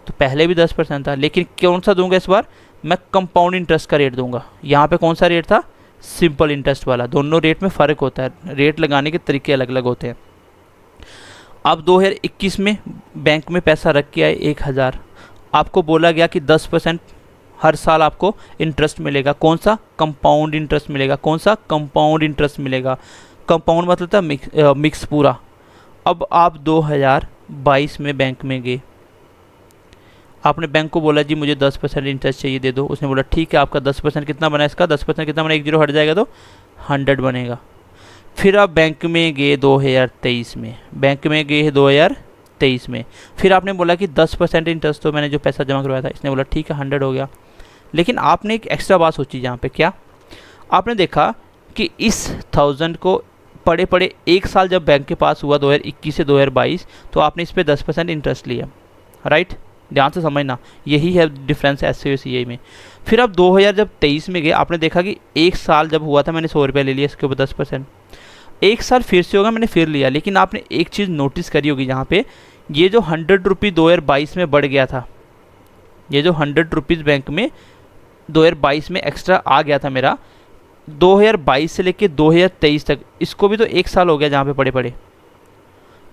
तो पहले भी 10% था, लेकिन कौन सा दूंगा इस बार, मैं कंपाउंड इंटरेस्ट का रेट दूंगा। यहाँ पे कौन सा रेट था, सिंपल इंटरेस्ट वाला। दोनों रेट में फ़र्क होता है, रेट लगाने के तरीके अलग अलग होते हैं। अब 2021 में बैंक में पैसा रख के आए 1000, आपको बोला गया कि 10% हर साल आपको इंटरेस्ट मिलेगा। कौन सा, कंपाउंड इंटरेस्ट मिलेगा। कौन सा, कंपाउंड इंटरेस्ट मिलेगा। कंपाउंड मतलब था मिक्स पूरा। अब आप 2022 में बैंक में गए, आपने बैंक को बोला जी मुझे 10% इंटरेस्ट चाहिए दे दो। उसने बोला ठीक है आपका 10% कितना बना, इसका 10% कितना बना, 1 0 हट जाएगा तो 100 बनेगा। फिर आप बैंक में गए 2023 में, बैंक में गए 2023 में, फिर आपने बोला कि 10% इंटरेस्ट, तो मैंने जो पैसा जमा करवाया था इसने बोला ठीक है 100 हो गया। लेकिन आपने एक एक्स्ट्रा बात सोची यहाँ पे, क्या आपने देखा कि इस 1000 को पड़े पड़े 1 साल जब बैंक के पास हुआ 2021 से 2022, तो आपने इस पर 10% इंटरेस्ट लिया, राइट। ध्यान से समझना, यही है डिफरेंस एस और सी में। फिर अब 2023 में गए, आपने देखा कि 1 साल जब हुआ था मैंने 100 रुपये ले लिया, इसके ऊपर 10%। 1 साल फिर से होगा, मैंने फिर लिया। लेकिन आपने एक चीज़ नोटिस करी होगी यहाँ पे, ये जो 100 रुपये 2022 में बढ़ गया था, ये जो 100 रुपीज़ बैंक में 2022 में एक्स्ट्रा आ गया था मेरा, 2022 से लेके 2023 तक, इसको भी तो 1 साल हो गया जहाँ पे पड़े पड़े।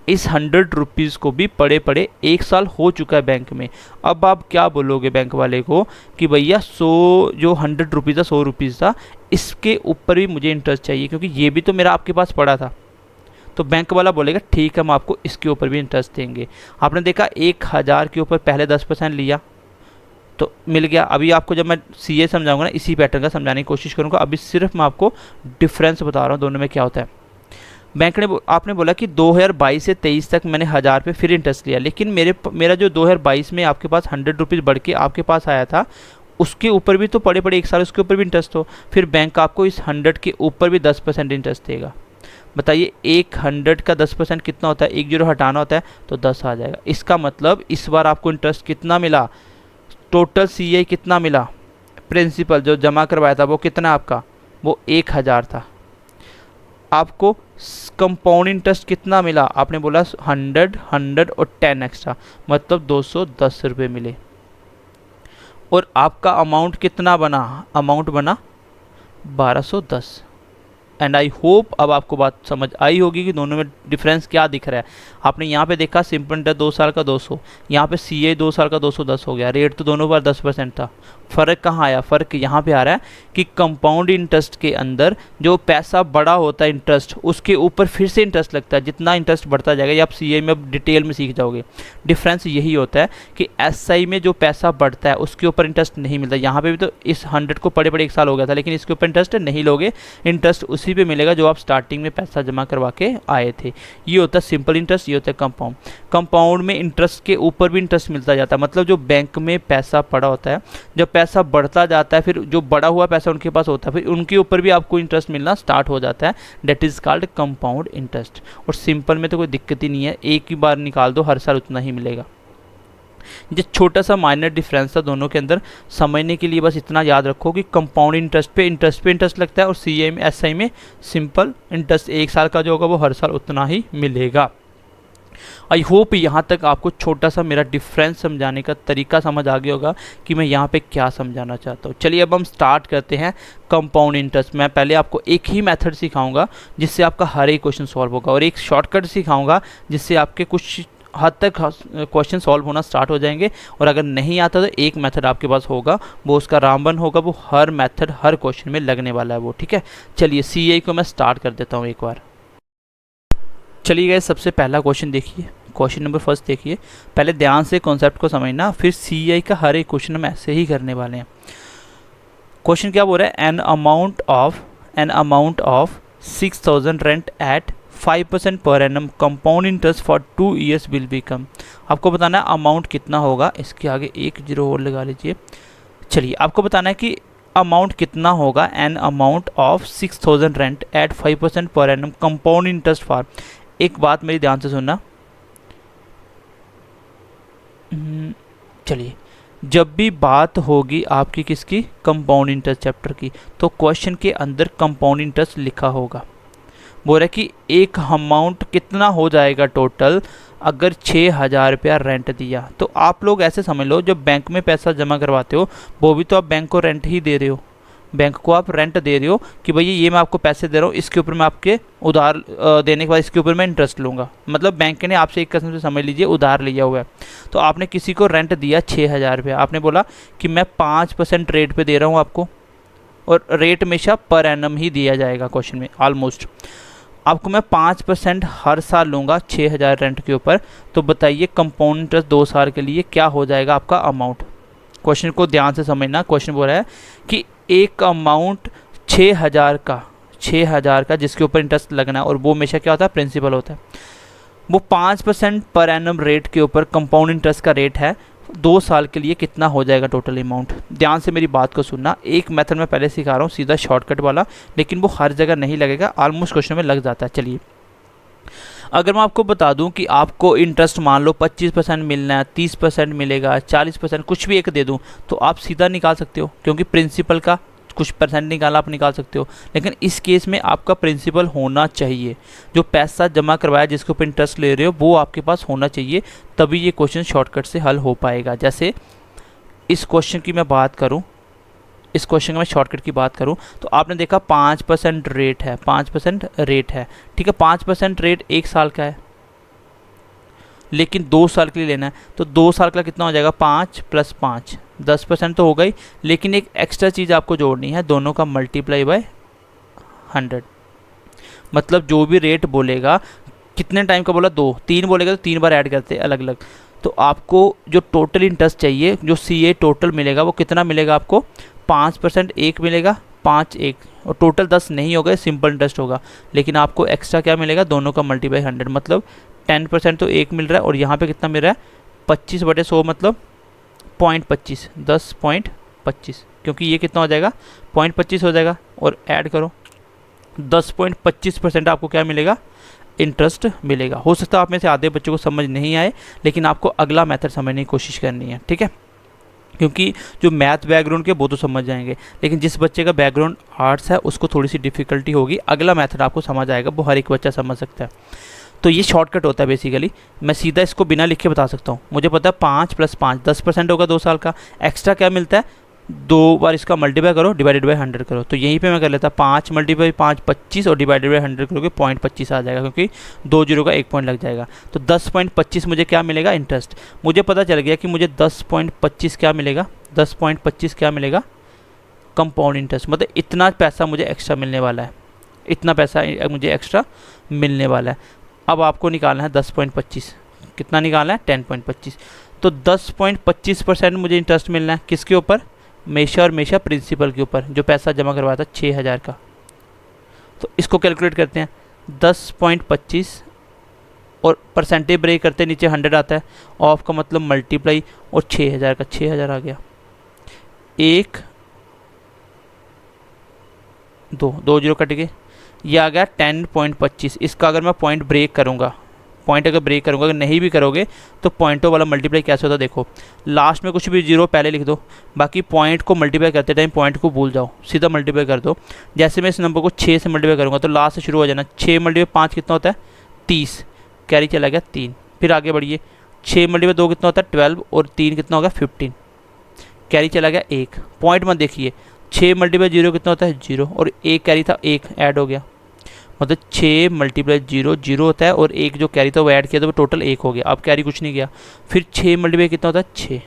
इस 100 रुपीज़ को भी पड़े पड़े 1 साल हो चुका है बैंक में। अब आप क्या बोलोगे बैंक वाले को कि भैया 100 जो 100 रुपीज़ था 100 रुपीज़ था, इसके ऊपर भी मुझे इंटरेस्ट चाहिए क्योंकि ये भी तो मेरा आपके पास पड़ा था। तो बैंक वाला बोलेगा ठीक है हम आपको इसके ऊपर भी इंटरेस्ट देंगे। आपने देखा 1000 के ऊपर पहले 10% लिया तो मिल गया। अभी आपको जब मैं सीए समझाऊंगा ना, इसी पैटर्न का समझाने की कोशिश करूँगा। अभी सिर्फ मैं आपको डिफरेंस बता रहा हूँ दोनों में क्या होता है। बैंक ने आपने बोला कि 2022 से 23 तक मैंने 1000 पे फिर इंटरेस्ट लिया, लेकिन मेरा जो 2022 में आपके पास 100 रुपीज़ बढ़ के आपके पास आया था, उसके ऊपर भी तो पड़े पड़े 1 साल उसके ऊपर भी इंटरेस्ट हो। फिर बैंक आपको इस 100 के ऊपर भी 10% इंटरेस्ट देगा। बताइए 100 का 10% कितना होता है, 1 0 हटाना होता है तो 10 आ जाएगा। इसका मतलब इस बार आपको इंटरेस्ट कितना मिला, टोटल CI कितना मिला, प्रिंसिपल जो जमा करवाया था वो कितना आपका, वो 1000 था। आपको कंपाउंड इंटरेस्ट कितना मिला, आपने बोला 100 100 और 10 एक्स्ट्रा, मतलब 210 रुपये मिले। और आपका अमाउंट कितना बना, अमाउंट बना 1210। एंड आई होप अब आपको बात समझ आई होगी कि दोनों में डिफरेंस क्या दिख रहा है। आपने यहाँ पे देखा सिंपल इंटरेस्ट 2 साल का 200, यहाँ पे CI 2 साल का 210 हो गया। रेट तो दोनों बार 10% था। फ़र्क कहाँ आया? फ़र्क यहाँ पे आ रहा है कि कंपाउंड इंटरेस्ट के अंदर जो पैसा बड़ा होता है इंटरेस्ट, उसके ऊपर फिर से इंटरेस्ट लगता है। जितना इंटरेस्ट बढ़ता जाएगा, ये आप सीए में अब डिटेल में सीख जाओगे। डिफरेंस यही होता है कि एसआई में जो पैसा बढ़ता है उसके ऊपर इंटरेस्ट नहीं मिलता। यहाँ पे भी तो इस 100 को पड़े पड़े 1 साल हो गया था, लेकिन इसके ऊपर इंटरेस्ट नहीं लोगे। इंटरेस्ट उसी पे मिलेगा जो आप स्टार्टिंग में पैसा जमा करवा के आए थे। ये होता है सिंपल इंटरेस्ट, ये होता है कंपाउंड। कंपाउंड में इंटरेस्ट के ऊपर भी इंटरेस्ट मिलता जाता है। मतलब जो बैंक में पैसा पड़ा होता है, जब पैसा बढ़ता जाता है, फिर जो बड़ा हुआ पैसा उनके पास होता है, फिर उनके ऊपर भी आपको इंटरेस्ट मिलना स्टार्ट हो जाता है। That is called compound interest. और सिंपल में तो कोई दिक्कत ही नहीं है, एक ही बार निकाल दो, हर साल उतना ही मिलेगा। जो छोटा सा माइनर डिफरेंस था दोनों के अंदर, समझने के लिए बस इतना याद रखो कि कंपाउंड इंटरेस्ट पे इंटरेस्ट लगता है, और सीए में एसआई में सिंपल इंटरेस्ट 1 साल का जो होगा वो हर साल उतना ही मिलेगा। आई होप यहाँ तक आपको छोटा सा मेरा डिफरेंस समझाने का तरीका समझ आ गया होगा कि मैं यहाँ पे क्या समझाना चाहता हूँ। चलिए अब हम स्टार्ट करते हैं कंपाउंड इंटरेस्ट। मैं पहले आपको एक ही मेथड सिखाऊंगा जिससे आपका हर एक क्वेश्चन सॉल्व होगा, और एक शॉर्टकट सिखाऊंगा जिससे आपके कुछ हद तक क्वेश्चन सॉल्व होना स्टार्ट हो जाएंगे। और अगर नहीं आता तो एक मेथड आपके पास होगा, वो उसका रामबन होगा, वो हर मेथड हर क्वेश्चन में लगने वाला है वो, ठीक है। चलिए सीए को मैं स्टार्ट कर देता हूँ एक बार। चलिए गाइस, सबसे पहला क्वेश्चन देखिए, क्वेश्चन नंबर फर्स्ट देखिए। पहले ध्यान से कॉन्सेप्ट को समझना, फिर सीआई का हर एक क्वेश्चन हम ऐसे ही करने वाले हैं। क्वेश्चन क्या बोल रहा है? An amount of 6000 rent at 5% per annum compound interest for 2 years will become. आपको बताना है अमाउंट कितना होगा, इसके आगे 1 0 और लगा लीजिए। चलिए आपको बताना है कि अमाउंट कितना होगा। An amount of 6000 rent at 5% per annum compound interest for. एक बात मेरी ध्यान से सुनना, चलिए जब भी बात होगी आपकी किसकी, कंपाउंड इंटरेस्ट चैप्टर की, तो क्वेश्चन के अंदर कंपाउंड इंटरेस्ट लिखा होगा। बोल रहा है कि एक अमाउंट कितना हो जाएगा टोटल अगर 6000 रुपया रेंट दिया। तो आप लोग ऐसे समझ लो, जब बैंक में पैसा जमा करवाते हो वो भी तो आप बैंक को रेंट ही दे रहे हो, बैंक को आप रेंट दे रहे हो कि भैया ये मैं आपको पैसे दे रहा हूँ, इसके ऊपर मैं आपके उधार देने के बाद इसके ऊपर मैं इंटरेस्ट लूँगा। मतलब बैंक ने आपसे एक किस्म से समझ लीजिए उधार लिया हुआ है। तो आपने किसी को रेंट दिया 6000 रुपया, आपने बोला कि मैं 5% रेट पे दे रहा हूँ आपको, और रेट हमेशा पर एनम ही दिया जाएगा क्वेश्चन में ऑलमोस्ट। आपको मैं 5% हर साल लूँगा 6000 रेंट के ऊपर। तो बताइए कंपाउंड इंटरेस्ट 2 साल के लिए क्या हो जाएगा आपका अमाउंट। क्वेश्चन को ध्यान से समझना। क्वेश्चन बोल रहा है कि एक अमाउंट 6000 का जिसके ऊपर इंटरेस्ट लगना है, और वो हमेशा क्या होता है, प्रिंसिपल होता है। वो 5% पर एनम रेट के ऊपर कंपाउंड इंटरेस्ट का रेट है। 2 साल के लिए कितना हो जाएगा टोटल अमाउंट। ध्यान से मेरी बात को सुनना। एक मेथड मैं पहले सिखा रहा हूँ सीधा शॉर्टकट वाला, लेकिन वो हर जगह नहीं लगेगा, ऑलमोस्ट क्वेश्चन में लग जाता है। चलिए अगर मैं आपको बता दूं कि आपको इंटरेस्ट मान लो 25% मिलना है, 30% मिलेगा, 40%, कुछ भी एक दे दूं, तो आप सीधा निकाल सकते हो, क्योंकि प्रिंसिपल का कुछ परसेंट निकाला आप निकाल सकते हो। लेकिन इस केस में आपका प्रिंसिपल होना चाहिए, जो पैसा जमा करवाया जिसके ऊपर इंटरेस्ट ले रहे हो वो आपके पास होना चाहिए, तभी ये क्वेश्चन शॉर्टकट से हल हो पाएगा। जैसे इस क्वेश्चन की मैं बात करूं, इस क्वेश्चन में मैं शॉर्टकट की बात करूं, तो आपने देखा 5% रेट है, 5% रेट है, ठीक है। 5% रेट 1 साल का है, लेकिन 2 साल के लिए लेना है, तो 2 साल का कितना हो जाएगा, 5 + 5 10% तो हो गई। लेकिन एक एक्स्ट्रा चीज़ आपको जोड़नी है, दोनों का मल्टीप्लाई बाय 100। मतलब जो भी रेट बोलेगा, कितने टाइम का बोला, 2 3 बोलेगा तो 3 बार ऐड करते हैं अलग अलग। तो आपको जो टोटल इंटरेस्ट चाहिए, जो सीए टोटल मिलेगा, वो कितना मिलेगा आपको, 5% एक मिलेगा, 5 एक, और टोटल 10 नहीं होगा, सिंपल इंटरेस्ट होगा। लेकिन आपको एक्स्ट्रा क्या मिलेगा, दोनों का मल्टीप्लाई 100, मतलब 10% तो एक मिल रहा है, और यहाँ पे कितना मिल रहा है, 25/100, मतलब 0.25, 10.25, क्योंकि ये कितना हो जाएगा, 0.25 हो जाएगा, और ऐड करो 10.25% आपको क्या मिलेगा, इंटरेस्ट मिलेगा। हो सकता है आप में से आधे बच्चों को समझ नहीं आए, लेकिन आपको अगला मेथड समझने की कोशिश करनी है, ठीक है। क्योंकि जो मैथ बैकग्राउंड के वो तो समझ जाएंगे, लेकिन जिस बच्चे का बैकग्राउंड आर्ट्स है उसको थोड़ी सी डिफ़िकल्टी होगी। अगला मेथड आपको समझ आएगा, वो हर एक बच्चा समझ सकता है। तो ये शॉर्टकट होता है बेसिकली। मैं सीधा इसको बिना लिखे बता सकता हूँ। मुझे पता है 5 + 5 10% होगा 2 साल का। एक्स्ट्रा क्या मिलता है, 2 बार इसका मल्टीप्लाई करो, डिवाइडेड बाई 100 करो। तो यहीं पे मैं कर लेता 5 मल्टीप्लाई 5 25 और डिवाइडेड बाई 100 करोगे 0.25 आ जाएगा, क्योंकि 2 जीरो का 1 पॉइंट लग जाएगा। तो 10.25 मुझे क्या मिलेगा, इंटरेस्ट। मुझे पता चल गया कि मुझे 10.25 क्या मिलेगा, 10.25 क्या मिलेगा, कंपाउंड इंटरेस्ट। मतलब इतना पैसा मुझे एक्स्ट्रा मिलने वाला है, इतना पैसा मुझे एक्स्ट्रा मिलने वाला है। अब आपको निकालना है 10.25, कितना निकालना है, 10.25। तो 10.25% मुझे इंटरेस्ट मिलना है किसके ऊपर, मेशा और मेशा प्रिंसिपल के ऊपर, जो पैसा जमा करवाया था 6000 का। तो इसको कैलकुलेट करते हैं, 10.25 और परसेंटेज ब्रेक करते हैं, नीचे 100 आता है, ऑफ का मतलब मल्टीप्लाई और 6000 का 6000 आ गया, 1 2 जीरो कट गए, ये आ गया 10.25। इसका अगर मैं पॉइंट ब्रेक करूँगा, पॉइंट अगर ब्रेक करूँगा, अगर नहीं भी करोगे तो पॉइंटों वाला मल्टीप्लाई कैसे होता है देखो, लास्ट में कुछ भी जीरो पहले लिख दो, बाकी पॉइंट को मल्टीप्लाई करते टाइम पॉइंट को भूल जाओ, सीधा मल्टीप्लाई कर दो। जैसे मैं इस नंबर को 6 से मल्टीप्लाई करूँगा तो लास्ट से शुरू हो जाना, 6 मल्टीप्लाई 5 कितना होता है, 30, कैरी चला गया 3। फिर आगे बढ़िए, 6 मल्टीप्लाई 2 कितना होता है, 12 और 3 कितना होगा, 15, कैरी चला गया 1। पॉइंट मत देखिए, 6 मल्टीप्लाई 0 कितना होता है, 0, और 1 कैरी था, 1 ऐड हो गया, मतलब 6 मल्टीप्लाई 0 0 होता है, और 1 जो कैरी था वो ऐड किया तो वो टोटल 1 हो गया। अब कैरी कुछ नहीं गया, फिर 6 मल्टीप्लाई कितना होता है, 6।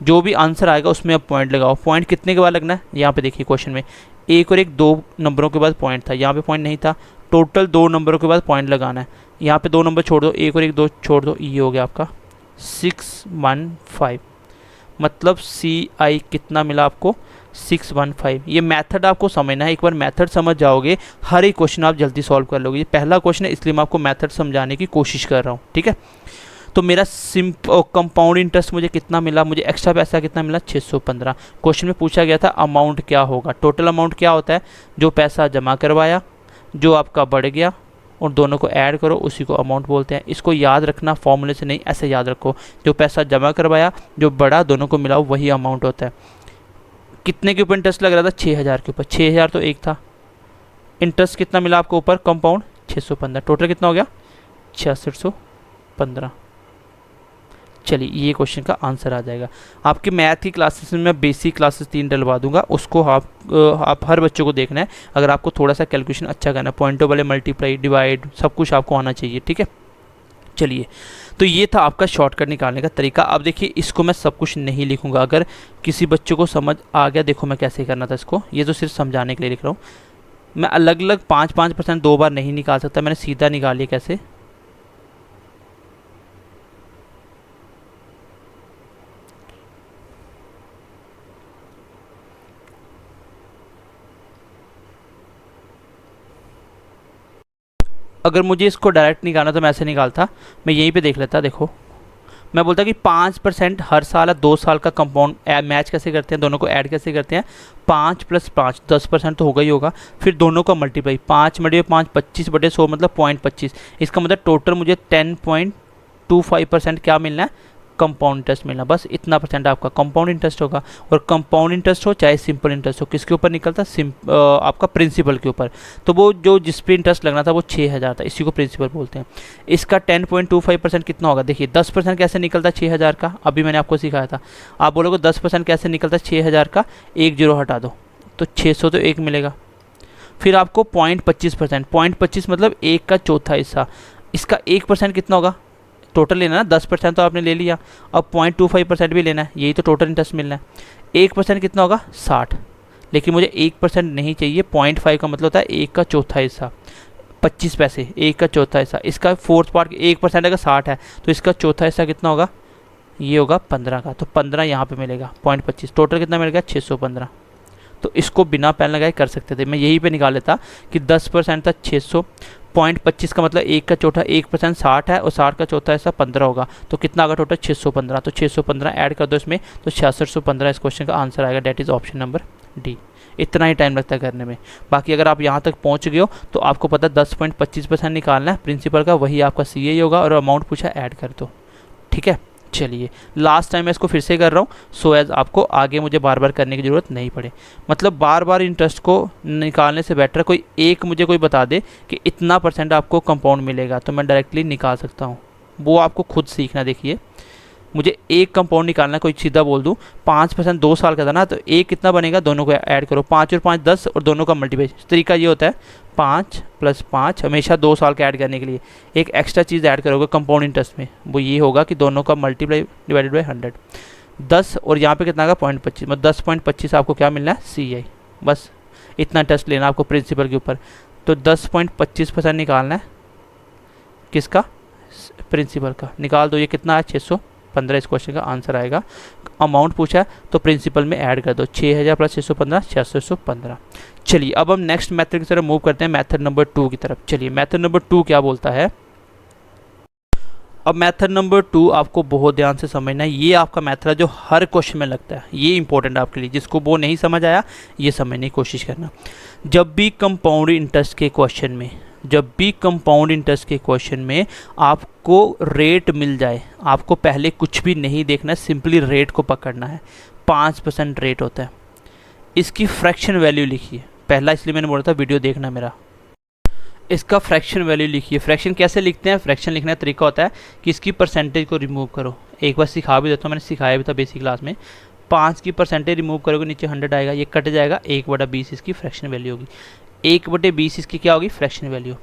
जो भी आंसर आएगा उसमें अब पॉइंट लगाओ। पॉइंट कितने के बाद लगना है, यहाँ पे देखिए क्वेश्चन में 1 और 1 2 नंबरों के बाद पॉइंट था, यहाँ पे पॉइंट नहीं था, टोटल 2 नंबरों के बाद पॉइंट लगाना है। यहाँ पे 2 नंबर छोड़ दो, 1 और 1 2 छोड़ दो, ये हो गया आपका 615। मतलब CI कितना मिला आपको, 615। ये मेथड आपको समझना है, एक बार मेथड समझ जाओगे हर एक क्वेश्चन आप जल्दी सॉल्व कर लोगे। ये पहला क्वेश्चन है इसलिए मैं आपको मेथड समझाने की कोशिश कर रहा हूँ, ठीक है। तो मेरा कंपाउंड इंटरेस्ट मुझे कितना मिला, मुझे एक्स्ट्रा पैसा कितना मिला, 615। क्वेश्चन में पूछा गया था अमाउंट क्या होगा, टोटल अमाउंट क्या होता है, जो पैसा जमा करवाया, जो आपका बढ़ गया और दोनों को ऐड करो, उसी को अमाउंट बोलते हैं। इसको याद रखना, फॉर्मूले से नहीं, ऐसे याद रखो, जो पैसा जमा करवाया, जो बढ़ा, दोनों को मिलाओ, वही अमाउंट होता है। कितने के ऊपर इंटरेस्ट लग रहा था, 6000 के ऊपर, 6000 तो एक था, इंटरेस्ट कितना मिला आपको ऊपर, कंपाउंड 615, टोटल कितना हो गया, 6615। चलिए ये क्वेश्चन का आंसर आ जाएगा। आपके मैथ की क्लासेस में मैं बेसिक क्लासेस 3 डलवा दूंगा, उसको आप हर बच्चों को देखना है। अगर आपको थोड़ा सा कैलकुलेशन अच्छा करना है, पॉइंटों वाले मल्टीप्लाई डिवाइड सब कुछ आपको आना चाहिए, ठीक है। चलिए, तो ये था आपका शॉर्टकट निकालने का तरीका। अब देखिए इसको मैं सब कुछ नहीं लिखूंगा, अगर किसी बच्चों को समझ आ गया, देखो मैं कैसे करना था इसको, ये तो सिर्फ समझाने के लिए लिख रहा हूँ। मैं अलग अलग 5-5% 2 बार नहीं निकाल सकता, मैंने सीधा निकाल लिया। कैसे, अगर मुझे इसको डायरेक्ट निकालना तो मैं ऐसे निकालता, मैं यहीं पे देख लेता। देखो मैं बोलता कि 5% हर साल 2 साल का कंपाउंड मैच कैसे करते हैं, दोनों को ऐड कैसे करते हैं, 5 + 5 10% तो होगा ही होगा, फिर दोनों का मल्टीप्लाई 5 × 5 25/100 मतलब 0.25। इसका मतलब टोटल मुझे 10.25% क्या मिलना है, कंपाउंड इंटरेस्ट मिलना। बस इतना परसेंट आपका कंपाउंड इंटरेस्ट होगा। और कंपाउंड इंटरेस्ट हो चाहे सिंपल इंटरेस्ट हो, किसके ऊपर निकलता है, आपका प्रिंसिपल के ऊपर। तो वो जो जिस पे इंटरेस्ट लगना था वो 6000 था, इसी को प्रिंसिपल बोलते हैं। इसका 10.25% कितना होगा, देखिए 10% कैसे निकलता है 6000 का, अभी मैंने आपको सिखाया था। आप बोलोगे 10% कैसे निकलता है 6000 का, 1 जीरो हटा दो तो 600 तो 1 मिलेगा। फिर आपको 0.25%, 0.25 मतलब 1 का चौथा हिस्सा, इसका 1% कितना होगा, टोटल लेना ना, 10% तो आपने ले लिया, अब 0.25% भी लेना है, यही तो टोटल इंटरेस्ट मिलना है। 1% कितना होगा, 60, लेकिन मुझे 1% नहीं चाहिए, 0.5 का मतलब होता है 1 का चौथा हिस्सा, 25 पैसे, 1 का चौथा हिस्सा। इसका फोर्थ पार्ट 1% अगर 60 है तो इसका चौथा हिस्सा कितना होगा, ये होगा 15 का, तो 15 यहाँ पे मिलेगा, 0.25, टोटल कितना मिलेगा 615। तो इसको बिना पेन लगाए कर सकते थे, मैं यहीं पे निकाल लेता कि 10% था 600, 0.25 का मतलब 1 का चौथा, 1% 60 है और 60 का चौथा हिस्सा 15 होगा, तो कितना आएगा टोटल 615। तो 615 ऐड कर दो इसमें, तो 6615 इस क्वेश्चन का आंसर आएगा, that is option number D. इतना ही टाइम लगता है करने में। बाकी अगर आप यहाँ तक पहुँच गए हो तो आपको पता 10.25% निकालना है प्रिंसिपल का, वही आपका CA होगा, और अमाउंट पूछा ऐड कर दो, ठीक है। चलिए लास्ट टाइम मैं इसको फिर से कर रहा हूँ, सो एज आपको आगे मुझे बार बार करने की ज़रूरत नहीं पड़े। मतलब बार बार इंटरेस्ट को निकालने से बेटर कोई एक मुझे कोई बता दे कि इतना % आपको कंपाउंड मिलेगा, तो मैं डायरेक्टली निकाल सकता हूँ, वो आपको खुद सीखना। देखिए मुझे एक कंपाउंड निकालना है, कोई सीधा बोल दूँ 5% 2 साल का था ना, तो एक कितना बनेगा, दोनों को ऐड करो, 5 और 5 10 और दोनों का मल्टीप्लाई। तरीका ये होता है 5 + 5 हमेशा 2 साल का ऐड करने के लिए एक एक्स्ट्रा चीज़ ऐड करोगे कंपाउंड इंटरेस्ट में, वो ये होगा कि दोनों का मल्टीप्लाई डिवाइडेड बाई 100, 10 और यहाँ पे कितना का 0.25, मतलब 10.25 आपको क्या मिलना है, CI। बस इतना इंटरेस्ट लेना आपको प्रिंसिपल के ऊपर। तो 10.25% निकालना है, किसका, प्रिंसिपल का। निकाल दो, ये कितना है 615, इस क्वेश्चन का आंसर आएगा। अमाउंट पूछा है तो प्रिंसिपल में ऐड कर दो, 6000 + 615 615। चलिए अब हम नेक्स्ट मेथड की तरफ मूव करते हैं, मेथड नंबर 2 की तरफ। चलिए मेथड नंबर 2 क्या बोलता है। अब मेथड नंबर 2 आपको बहुत ध्यान से समझना है, ये आपका मेथड है जो हर क्वेश्चन में लगता है, ये इंपॉर्टेंट है आपके लिए। जिसको वो नहीं समझ आया ये समझने की कोशिश करना। जब भी कंपाउंड इंटरेस्ट के क्वेश्चन में आपको रेट मिल जाए, आपको पहले कुछ भी नहीं देखना है, सिंपली रेट को पकड़ना है। 5% रेट होता है, इसकी फ्रैक्शन वैल्यू लिखिए। पहला इसलिए मैंने बोला था वीडियो देखना मेरा। इसका फ्रैक्शन वैल्यू लिखिए। फ्रैक्शन कैसे लिखते हैं, फ्रैक्शन लिखने का तरीका होता है कि इसकी परसेंटेज को रिमूव करो। एक बार सिखा भी देता हूँ, मैंने सिखाया भी था बेसिक क्लास में। 5 की परसेंटेज रिमूव करोगे, नीचे 100 आएगा, ये कट जाएगा, 1/20 इसकी फ्रैक्शन वैल्यू होगी। 1/20 इसकी क्या होगी, fraction value.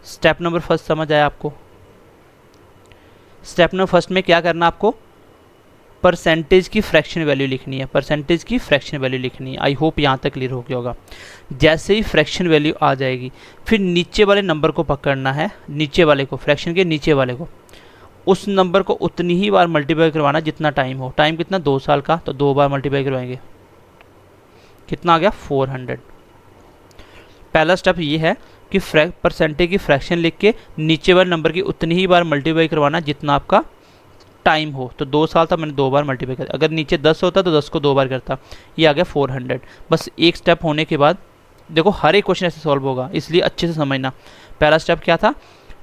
Step number first समझ आया आपको। स्टेप नंबर फर्स्ट में क्या करना, आपको परसेंटेज की फ्रैक्शन वैल्यू लिखनी है, परसेंटेज की फ्रैक्शन वैल्यू लिखनी है। आई होप यहाँ तक क्लियर हो गया होगा। जैसे ही फ्रैक्शन वैल्यू आ जाएगी, फिर नीचे वाले नंबर को पकड़ना है, नीचे वाले को, फ्रैक्शन के नीचे वाले को, उस नंबर को उतनी ही बार मल्टीप्लाई करवाना जितना टाइम हो। टाइम कितना, 2 साल का, तो 2 बार मल्टीप्लाई करवाएंगे, कितना आ गया 400। पहला स्टेप ये है कि परसेंटेज की फ्रैक्शन लिख के नीचे वाले नंबर की उतनी ही बार मल्टीप्लाई करवाना जितना आपका टाइम हो। तो 2 साल था, मैंने 2 बार मल्टीप्लाई कर, अगर नीचे 10 होता तो 10 को 2 बार करता, ये आ गया 400। बस एक स्टेप होने के बाद देखो हर एक क्वेश्चन ऐसे सॉल्व होगा, इसलिए अच्छे से समझना। पहला स्टेप क्या था,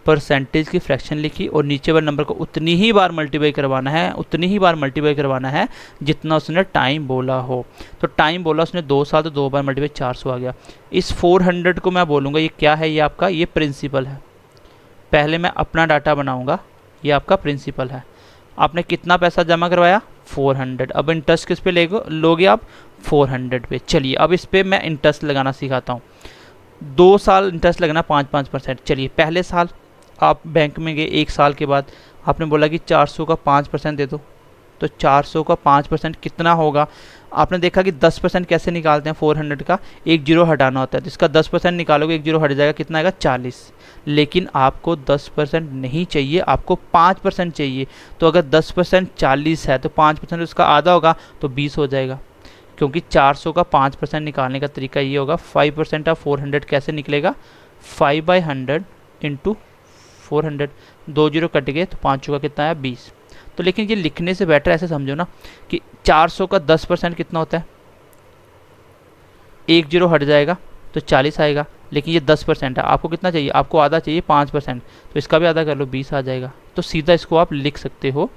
परसेंटेज की फ्रैक्शन लिखी और नीचे वाले नंबर को उतनी ही बार मल्टीप्लाई करवाना है, उतनी ही बार मल्टीप्लाई करवाना है जितना उसने टाइम बोला हो। तो टाइम बोला उसने 2 साल, तो 2 बार मल्टीप्लाई 400 आ गया। इस 400 को मैं बोलूँगा ये क्या है, ये आपका ये प्रिंसिपल है। पहले मैं अपना डाटा बनाऊँगा, ये आपका प्रिंसिपल है। आपने कितना पैसा जमा करवाया, 400। अब इंटरेस्ट किस पे लोगे आप, 400 पे। चलिए अब इस पर मैं इंटरेस्ट लगाना सिखाता हूँ। 2 साल इंटरेस्ट लगना 5-5%। चलिए पहले साल आप बैंक में गए, 1 साल के बाद आपने बोला कि 400 का 5% दे दो, तो 400 का 5% कितना होगा। आपने देखा कि 10% कैसे निकालते हैं 400 का, एक जीरो हटाना होता है, तो इसका 10% निकालोगे, एक जीरो हट जाएगा, कितना आएगा 40। लेकिन आपको 10% नहीं चाहिए, आपको 5% चाहिए। तो अगर 10% 40 है तो 5% उसका आधा होगा, तो 20 हो जाएगा। क्योंकि 400 का 5% निकालने का तरीका ये होगा, 5% ऑफ 400 कैसे निकलेगा, 5/100 इंटू 400, 2 जीरो कट गए, तो 5 का कितना है 20। तो लेकिन ये लिखने से बेटर ऐसे समझो ना कि 400 का 10% कितना होता है, एक जीरो हट जाएगा तो 40 आएगा। लेकिन ये 10% है, आपको कितना चाहिए, आपको आधा चाहिए 5%, तो इसका भी आधा कर लो, 20 आ जाएगा। तो सीधा इसको आप लिख सकते हो,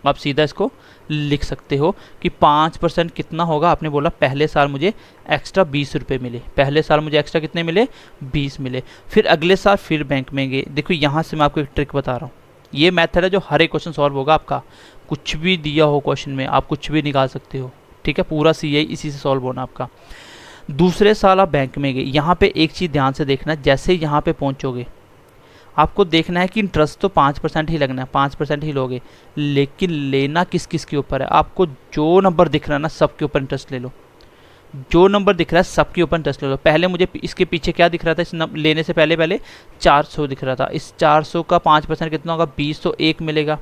आप सीधा इसको लिख सकते हो कि 5% कितना होगा। आपने बोला पहले साल मुझे एक्स्ट्रा 20 रुपये मिले, पहले साल मुझे एक्स्ट्रा कितने मिले, 20 मिले। फिर अगले साल फिर बैंक में गए। देखो यहाँ से मैं आपको एक ट्रिक बता रहा हूँ, ये मेथड है जो हर एक क्वेश्चन सॉल्व होगा आपका। कुछ भी दिया हो क्वेश्चन में, आप कुछ भी निकाल सकते हो, ठीक है। पूरा CI इसी से सॉल्व होना आपका। दूसरे साल आप बैंक में गए, यहाँ पे एक चीज़ ध्यान से देखना, जैसे यहाँ पे पहुँचोगे आपको देखना है कि इंटरेस्ट तो 5% ही लगना है, 5% ही लोगे, लेकिन लेना किस किस के ऊपर है। आपको जो नंबर दिख रहा है ना, सबके ऊपर इंटरेस्ट ले लो। जो नंबर दिख रहा है सबके ऊपर इंटरेस्ट ले लो। पहले मुझे इसके पीछे क्या दिख रहा था, इस लेने से पहले 400 दिख रहा था। इस 400 का 5% कितना होगा, 20, तो 1 मिलेगा।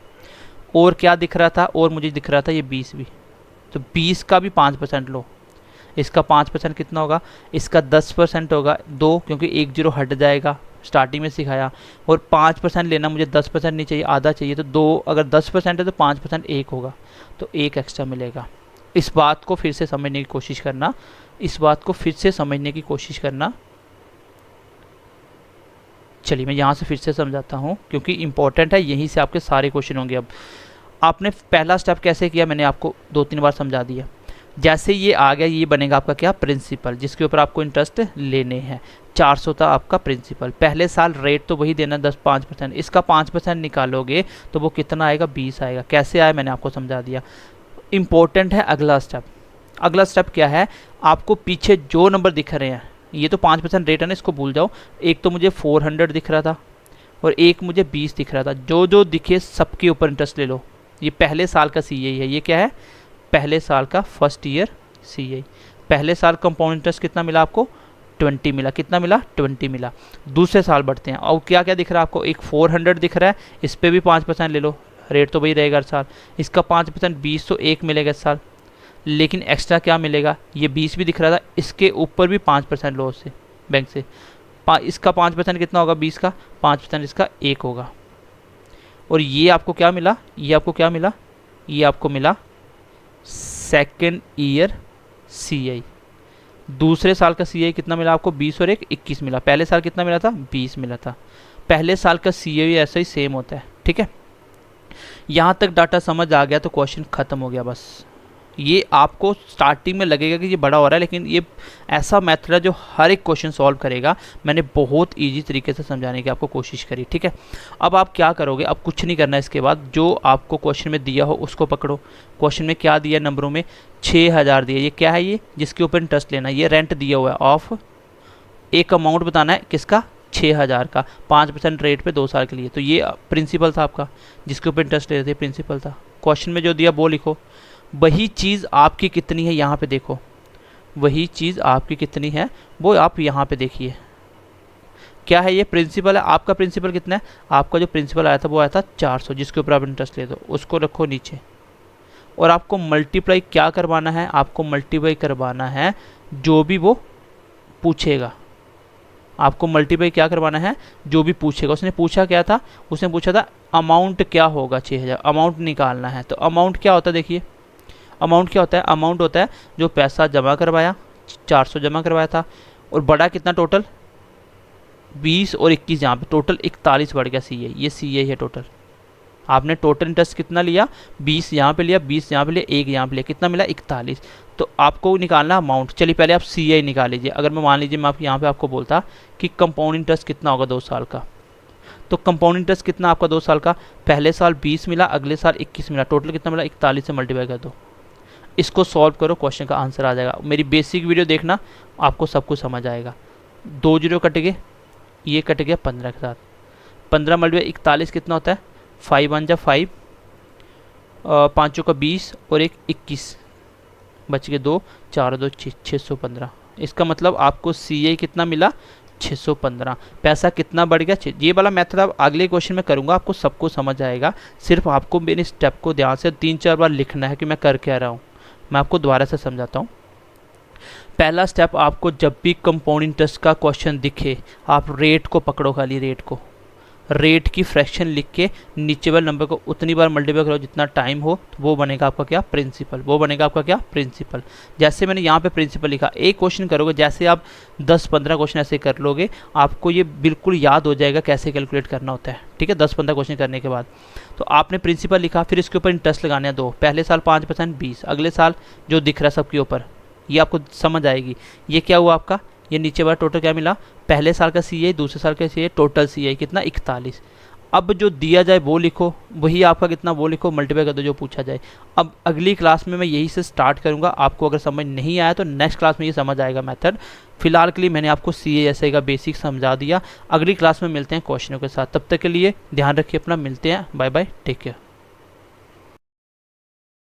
और क्या दिख रहा था, और मुझे दिख रहा था ये 20 भी, तो 20 का भी 5% लो। इसका 5% कितना होगा, इसका 10% होगा, 2, क्योंकि 1 जीरो हट जाएगा, स्टार्टिंग में सिखाया। और 5% लेना, मुझे 10% नहीं चाहिए, आधा चाहिए, तो 2, अगर 10% है तो 5% 1 होगा, तो 1 एक्स्ट्रा मिलेगा। इस बात को फिर से समझने की कोशिश करना, इस बात को फिर से समझने की कोशिश करना। चलिए मैं यहाँ से फिर से समझाता हूँ, क्योंकि इंपॉर्टेंट है, यहीं से आपके सारे क्वेश्चन होंगे। अब आपने पहला स्टेप कैसे किया, मैंने आपको 2-3 बार समझा दिया। जैसे ये आ गया, ये बनेगा आपका क्या, प्रिंसिपल, जिसके ऊपर आपको इंटरेस्ट लेने हैं। 400 था आपका प्रिंसिपल। पहले साल रेट तो वही देना 5%, इसका 5% निकालोगे तो वो कितना आएगा, 20 आएगा। कैसे आया मैंने आपको समझा दिया। इम्पोर्टेंट है अगला स्टेप। अगला स्टेप क्या है, आपको पीछे जो नंबर दिख रहे हैं, ये तो 5% रेट है ना, इसको भूल जाओ। एक तो मुझे 400 दिख रहा था और एक मुझे 20 दिख रहा था। जो जो दिखे सबके ऊपर इंटरेस्ट ले लो। ये पहले साल का CA है। ये क्या है, पहले साल का फर्स्ट ईयर CA। पहले साल कंपाउंड इंटरेस्ट कितना मिला आपको, 20 मिला। कितना मिला, 20 मिला। दूसरे साल बढ़ते हैं और क्या क्या दिख रहा है आपको, एक 400 दिख रहा है, इस पर भी 5% ले लो, रेट तो वही रहेगा हर साल। इसका 5% 20, तो 1 मिलेगा इस साल। लेकिन एक्स्ट्रा क्या मिलेगा, ये 20 भी दिख रहा था, इसके ऊपर भी 5% लो उससे बैंक से। इसका 5% कितना होगा, 20 का 5% इसका 1 होगा। और ये आपको क्या मिला, ये आपको क्या मिला, ये आपको मिला सेकेंड ईयर CA। दूसरे साल का CA कितना मिला आपको, 20 और 1 21 मिला। पहले साल कितना मिला था, 20 मिला था। पहले साल का CA भी ऐसा ही सेम होता है। ठीक है, यहाँ तक डाटा समझ आ गया तो क्वेश्चन ख़त्म हो गया बस। ये आपको स्टार्टिंग में लगेगा कि ये बड़ा हो रहा है, लेकिन ये ऐसा मेथड है जो हर एक क्वेश्चन सॉल्व करेगा। मैंने बहुत इजी तरीके से समझाने की आपको कोशिश करी। ठीक है, अब आप क्या करोगे, अब कुछ नहीं करना है। इसके बाद जो आपको क्वेश्चन में दिया हो उसको पकड़ो। क्वेश्चन में क्या दिया, नंबरों में 6000 दिया। ये क्या है, ये जिसके ऊपर इंटरेस्ट लेना है, ये रेंट दिया हुआ है ऑफ, एक अमाउंट बताना है किसका, 6000 का, 5% रेट पे 2 साल के लिए। तो ये प्रिंसिपल था आपका, जिसके ऊपर इंटरेस्ट ले रहे थे प्रिंसिपल था। क्वेश्चन में जो दिया वो लिखो। वही चीज़ आपकी कितनी है यहाँ पे देखो, वही चीज़ आपकी कितनी है वो आप यहाँ पे देखिए। क्या है, ये प्रिंसिपल है। आपका प्रिंसिपल कितना है, आपका जो प्रिंसिपल आया था वो आया था 400, जिसके ऊपर आप इंटरेस्ट ले दो, उसको रखो नीचे। और आपको मल्टीप्लाई क्या करवाना है, आपको मल्टीप्लाई करवाना है जो भी वो पूछेगा। आपको मल्टीप्लाई क्या करवाना है, जो भी पूछेगा। उसने पूछा क्या था, उसने पूछा था अमाउंट क्या होगा 6000, अमाउंट निकालना है। तो अमाउंट क्या होता है, देखिए अमाउंट क्या होता है, अमाउंट होता है जो पैसा जमा करवाया, 400 जमा करवाया था, और बड़ा कितना टोटल 20 और 21, यहाँ पे टोटल 41 बढ़ गया CA। ये CA है टोटल। आपने टोटल इंटरेस्ट कितना लिया, 20 यहाँ पे लिया, 20 यहाँ पे लिया, 1 यहाँ पे लिया, कितना मिला 41। तो आपको निकालना अमाउंट। चलिए पहले आप CA निकाल लीजिए। अगर मैं मान लीजिए मैं आप यहाँ पे आपको बोलता कि कंपाउंड इंटरेस्ट कितना होगा 2 साल का, तो कंपाउंड इंटरेस्ट कितना आपका 2 साल का, पहले साल 20 मिला, अगले साल 21 मिला, टोटल कितना मिला 41 से मल्टीप्लाई कर दो। इसको सॉल्व करो, क्वेश्चन का आंसर आ जाएगा। मेरी बेसिक वीडियो देखना, आपको सब कुछ समझ आएगा। 2 जीरो कट गए, ये कट गया 15 के साथ। 15 मल्टीप्लाई 41 कितना होता है, 5 1 जा 5, 5 का 20 और 1 21, बच गए 2, 4 2 615। इसका मतलब आपको CA कितना मिला, 615। पैसा कितना बढ़ गया। ये वाला मेथड अब अगले क्वेश्चन में करूँगा, आपको सब कुछ समझ आएगा। सिर्फ आपको मेरे स्टेप को ध्यान से 3-4 बार लिखना है कि मैं कर क्या रहा हूँ। मैं आपको दोबारा से समझाता हूँ। पहला स्टेप, आपको जब भी कंपाउंड इंटरेस्ट का क्वेश्चन दिखे, आप रेट को पकड़ो, खाली रेट को, रेट की फ्रैक्शन लिख के नीचे वाले नंबर को उतनी बार मल्टीप्लाई करो जितना टाइम हो, तो वो बनेगा आपका क्या, प्रिंसिपल। वो बनेगा आपका क्या, प्रिंसिपल। जैसे मैंने यहाँ पे प्रिंसिपल लिखा, एक क्वेश्चन करोगे, जैसे आप 10-15 क्वेश्चन ऐसे कर लोगे, आपको ये बिल्कुल याद हो जाएगा कैसे कैलकुलेट करना होता है। ठीक है, 10-15 क्वेश्चन करने के बाद तो आपने प्रिंसिपल लिखा, फिर इसके ऊपर इंटरेस्ट लगाने हैं 2। पहले साल 5% 20, अगले साल जो दिख रहा है सबके ऊपर, ये आपको समझ आएगी। ये क्या हुआ आपका, ये नीचे वाला टोटल क्या मिला, पहले साल का CA, दूसरे साल का CA, टोटल CA कितना 41। अब जो दिया जाए वो लिखो, वही आपका कितना वो लिखो, मल्टीप्लाई कर दो जो पूछा जाए। अब अगली क्लास में मैं यही से स्टार्ट करूंगा। आपको अगर समझ नहीं आया तो नेक्स्ट क्लास में ये समझ आएगा मेथड। फिलहाल के लिए मैंने आपको CA का बेसिक समझा दिया। अगली क्लास में मिलते हैं क्वेश्चनों के साथ। तब तक के लिए ध्यान रखिए अपना, मिलते हैं, बाय बाय, टेक केयर।